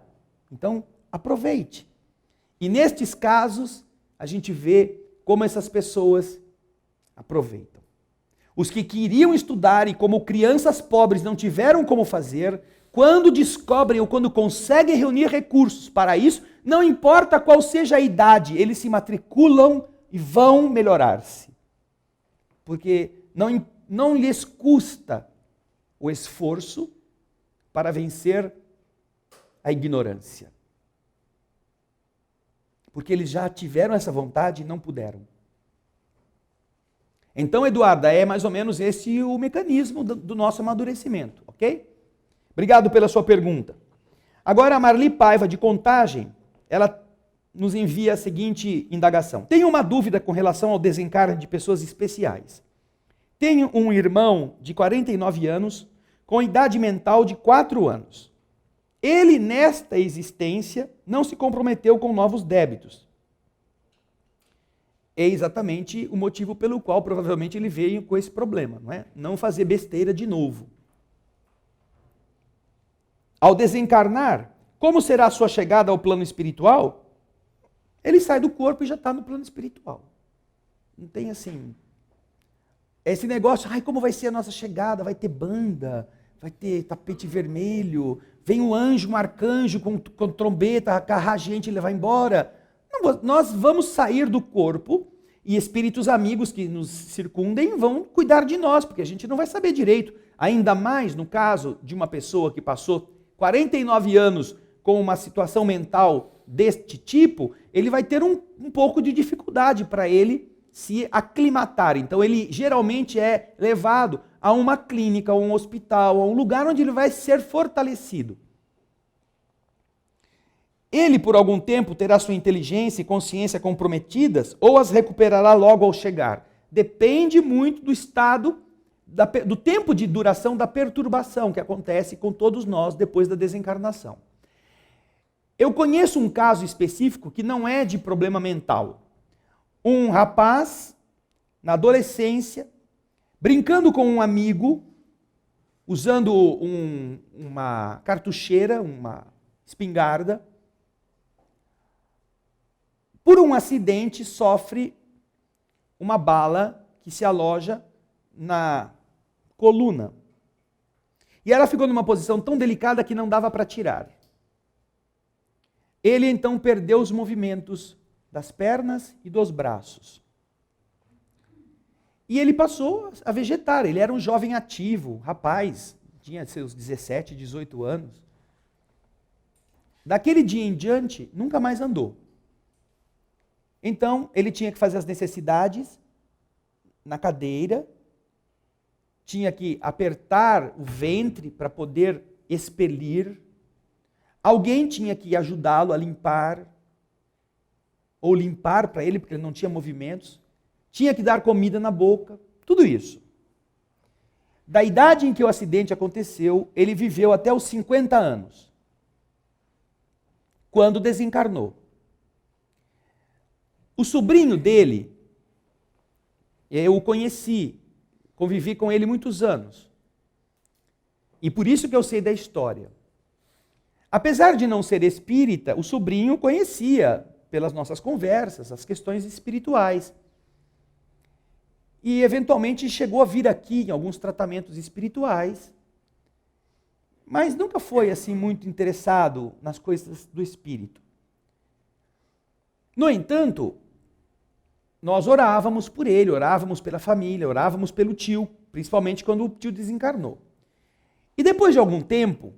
Então, aproveite. E nestes casos, a gente vê como essas pessoas aproveitam. Os que queriam estudar e como crianças pobres não tiveram como fazer, quando descobrem ou quando conseguem reunir recursos para isso, não importa qual seja a idade, eles se matriculam e vão melhorar-se. Porque não lhes custa o esforço para vencer a ignorância. porque eles já tiveram essa vontade e não puderam. Então, Eduarda, é mais ou menos esse o mecanismo do nosso amadurecimento, ok? Obrigado pela sua pergunta. Agora, a Marli Paiva, de Contagem, ela nos envia a seguinte indagação. Tenho uma dúvida com relação ao desencarne de pessoas especiais. Tenho um irmão de 49 anos com idade mental de 4 anos. Ele, nesta existência, não se comprometeu com novos débitos. É exatamente o motivo pelo qual provavelmente ele veio com esse problema, não é? Não fazer besteira de novo. Ao desencarnar, como será a sua chegada ao plano espiritual? Ele sai do corpo e já está no plano espiritual. Não tem assim... Esse negócio, ai, como vai ser a nossa chegada? Vai ter banda, vai ter tapete vermelho, vem um anjo, um arcanjo com trombeta, acarrar a gente e levar embora. Não, nós vamos sair do corpo e espíritos amigos que nos circundem vão cuidar de nós, porque a gente não vai saber direito. Ainda mais no caso de uma pessoa que passou 49 anos com uma situação mental deste tipo, ele vai ter um pouco de dificuldade para ele se aclimatar. Então ele geralmente é levado a uma clínica, a um hospital, a um lugar onde ele vai ser fortalecido. Ele, por algum tempo, terá sua inteligência e consciência comprometidas ou as recuperará logo ao chegar? Depende muito do estado, do tempo de duração da perturbação que acontece com todos nós depois da desencarnação. Eu conheço um caso específico que não é de problema mental. Um rapaz, na adolescência, brincando com um amigo, usando uma cartucheira, uma espingarda, por um acidente sofre uma bala que se aloja na coluna. E ela ficou numa posição tão delicada que não dava para tirar. Ele então perdeu os movimentos das pernas e dos braços. E ele passou a vegetar. Ele era um jovem ativo, rapaz, tinha seus 17, 18 anos. Daquele dia em diante, nunca mais andou. Então, ele tinha que fazer as necessidades na cadeira, tinha que apertar o ventre para poder expelir. Alguém tinha que ajudá-lo a limpar, ou limpar para ele, porque ele não tinha movimentos. Tinha que dar comida na boca, tudo isso. Da idade em que o acidente aconteceu, ele viveu até os 50 anos, quando desencarnou. O sobrinho dele, eu o conheci, convivi com ele muitos anos. E por isso que eu sei da história. Apesar de não ser espírita, o sobrinho conhecia, pelas nossas conversas, as questões espirituais. E eventualmente chegou a vir aqui em alguns tratamentos espirituais, mas nunca foi assim muito interessado nas coisas do espírito. No entanto, nós orávamos por ele, orávamos pela família, orávamos pelo tio, principalmente quando o tio desencarnou. E depois de algum tempo,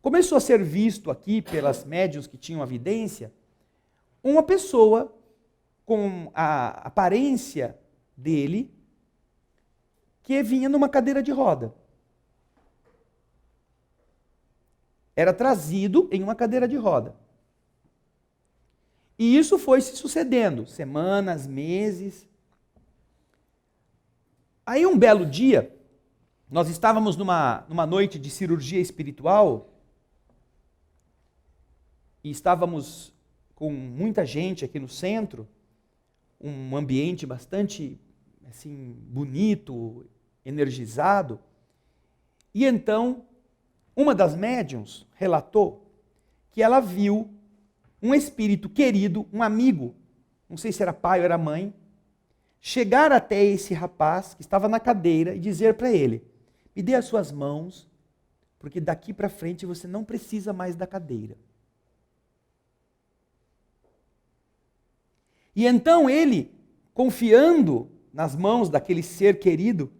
começou a ser visto aqui pelas médiuns que tinham a vidência, uma pessoa com a aparência dele, que vinha numa cadeira de roda. Era trazido em uma cadeira de roda. E isso foi se sucedendo, semanas, meses. Aí um belo dia, nós estávamos numa noite de cirurgia espiritual, e estávamos com muita gente aqui no centro, um ambiente bastante assim, bonito, energizado. E então, uma das médiuns relatou que ela viu um espírito querido, um amigo, não sei se era pai ou era mãe, chegar até esse rapaz que estava na cadeira e dizer para ele: me dê as suas mãos, porque daqui para frente você não precisa mais da cadeira. E então ele, confiando nas mãos daquele ser querido,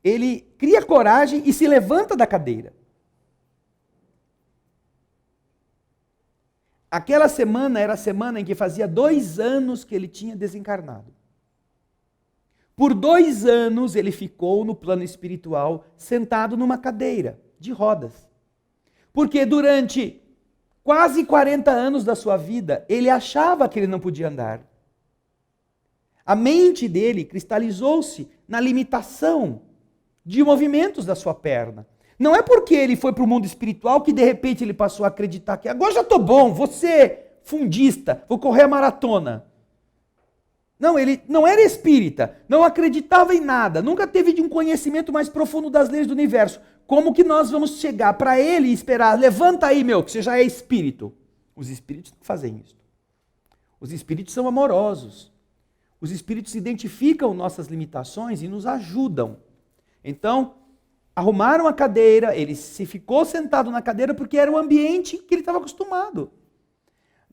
ele cria coragem e se levanta da cadeira. Aquela semana era a semana em que fazia 2 anos que ele tinha desencarnado. Por 2 anos ele ficou no plano espiritual, sentado numa cadeira de rodas. Porque durante quase 40 anos da sua vida, ele achava que ele não podia andar. A mente dele cristalizou-se na limitação de movimentos da sua perna. Não é porque ele foi para o mundo espiritual que de repente ele passou a acreditar que agora já estou bom, vou ser fundista, vou correr a maratona. Não, ele não era espírita, não acreditava em nada, nunca teve de um conhecimento mais profundo das leis do universo. Como que nós vamos chegar para ele e esperar, levanta aí meu, que você já é espírito? Os espíritos não fazem isso. Os espíritos são amorosos. Os espíritos identificam nossas limitações e nos ajudam. Então, arrumaram a cadeira, ele se ficou sentado na cadeira porque era o ambiente que ele estava acostumado.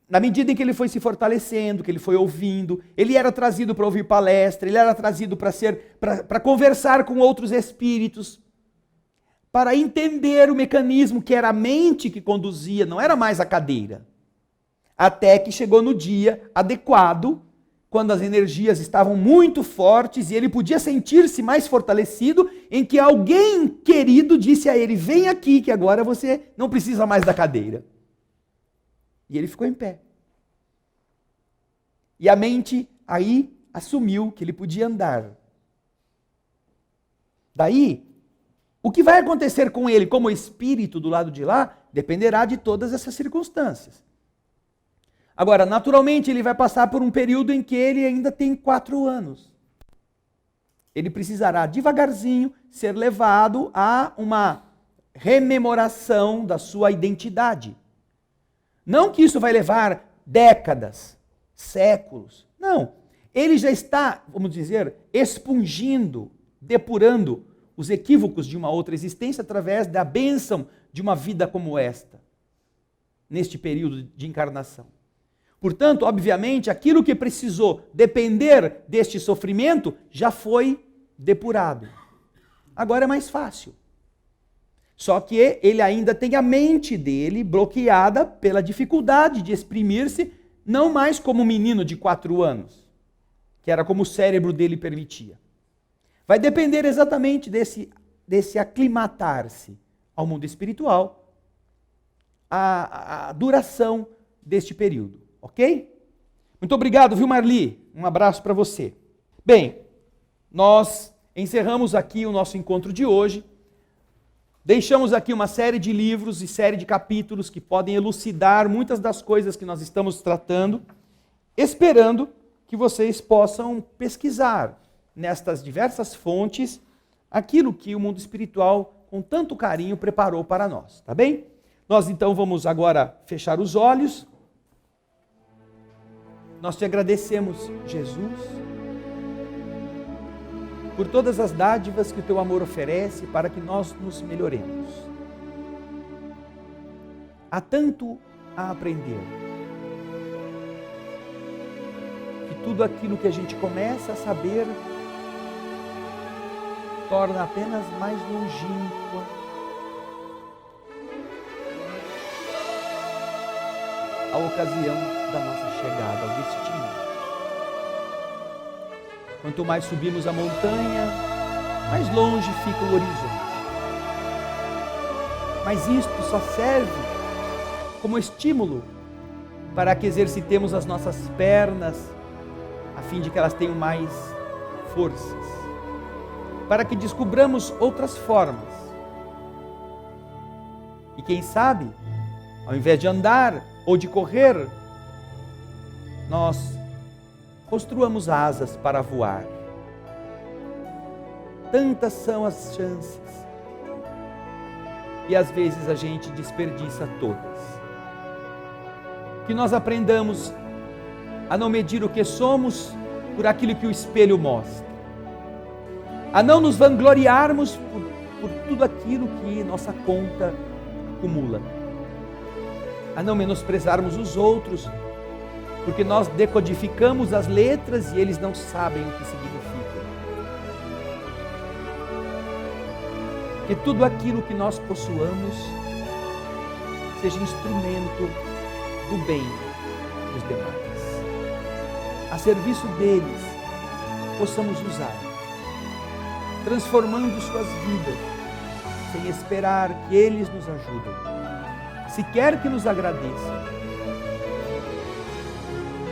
Na medida em que ele foi se fortalecendo, que ele foi ouvindo, ele era trazido para ouvir palestra, ele era trazido para conversar com outros espíritos, para entender o mecanismo que era a mente que conduzia, não era mais a cadeira. Até que chegou no dia adequado, quando as energias estavam muito fortes e ele podia sentir-se mais fortalecido, em que alguém querido disse a ele, vem aqui que agora você não precisa mais da cadeira. E ele ficou em pé. E a mente aí assumiu que ele podia andar. Daí, o que vai acontecer com ele como espírito do lado de lá, dependerá de todas essas circunstâncias. Agora, naturalmente, ele vai passar por um período em que ele ainda tem 4 anos. Ele precisará, devagarzinho, ser levado a uma rememoração da sua identidade. Não que isso vai levar décadas, séculos. Não. Ele já está, vamos dizer, expungindo, depurando os equívocos de uma outra existência através da bênção de uma vida como esta, neste período de encarnação. Portanto, obviamente, aquilo que precisou depender deste sofrimento já foi depurado. Agora é mais fácil. Só que ele ainda tem a mente dele bloqueada pela dificuldade de exprimir-se, não mais como um menino de 4 anos, que era como o cérebro dele permitia. Vai depender exatamente desse aclimatar-se ao mundo espiritual, a duração deste período. Ok? Muito obrigado, viu, Marli? Um abraço para você. Bem, nós encerramos aqui o nosso encontro de hoje. Deixamos aqui uma série de livros e série de capítulos que podem elucidar muitas das coisas que nós estamos tratando, esperando que vocês possam pesquisar nestas diversas fontes aquilo que o mundo espiritual, com tanto carinho, preparou para nós. Tá bem? Nós então vamos agora fechar os olhos. Nós te agradecemos, Jesus, por todas as dádivas que o teu amor oferece para que nós nos melhoremos. Há tanto a aprender. Que tudo aquilo que a gente começa a saber torna apenas mais longínqua a ocasião da nossa chegada ao destino. Quanto mais subimos a montanha, mais longe fica o horizonte. Mas isto só serve como estímulo para que exercitemos as nossas pernas, a fim de que elas tenham mais forças, para que descubramos outras formas. E quem sabe, ao invés de andar ou de correr, nós construamos asas para voar. Tantas são as chances. E às vezes a gente desperdiça todas. Que nós aprendamos a não medir o que somos por aquilo que o espelho mostra. A não nos vangloriarmos por tudo aquilo que nossa conta acumula. A não menosprezarmos os outros, porque nós decodificamos as letras e eles não sabem o que significam. Que tudo aquilo que nós possuamos seja instrumento do bem dos demais. A serviço deles, possamos usar, transformando suas vidas, sem esperar que eles nos ajudem, sequer que nos agradeçam,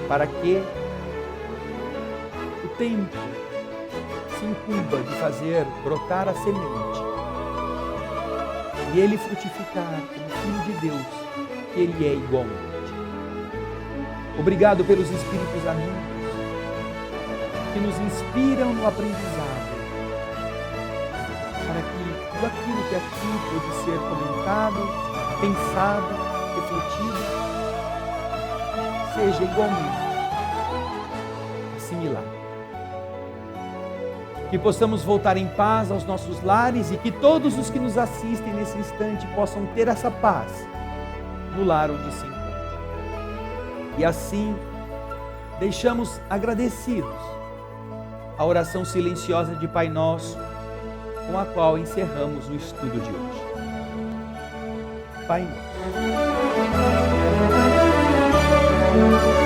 para que o tempo se incumba de fazer brotar a semente e ele frutificar como Filho de Deus, que ele é igualmente. Obrigado pelos Espíritos amigos que nos inspiram no aprendizado, para que tudo aquilo que aqui pode ser comentado, pensado, refletido, seja igualmente assimilado. Que possamos voltar em paz aos nossos lares e que todos os que nos assistem nesse instante possam ter essa paz no lar onde se encontram. E assim, deixamos agradecidos a oração silenciosa de Pai Nosso, com a qual encerramos o estudo de hoje. Pai Nosso.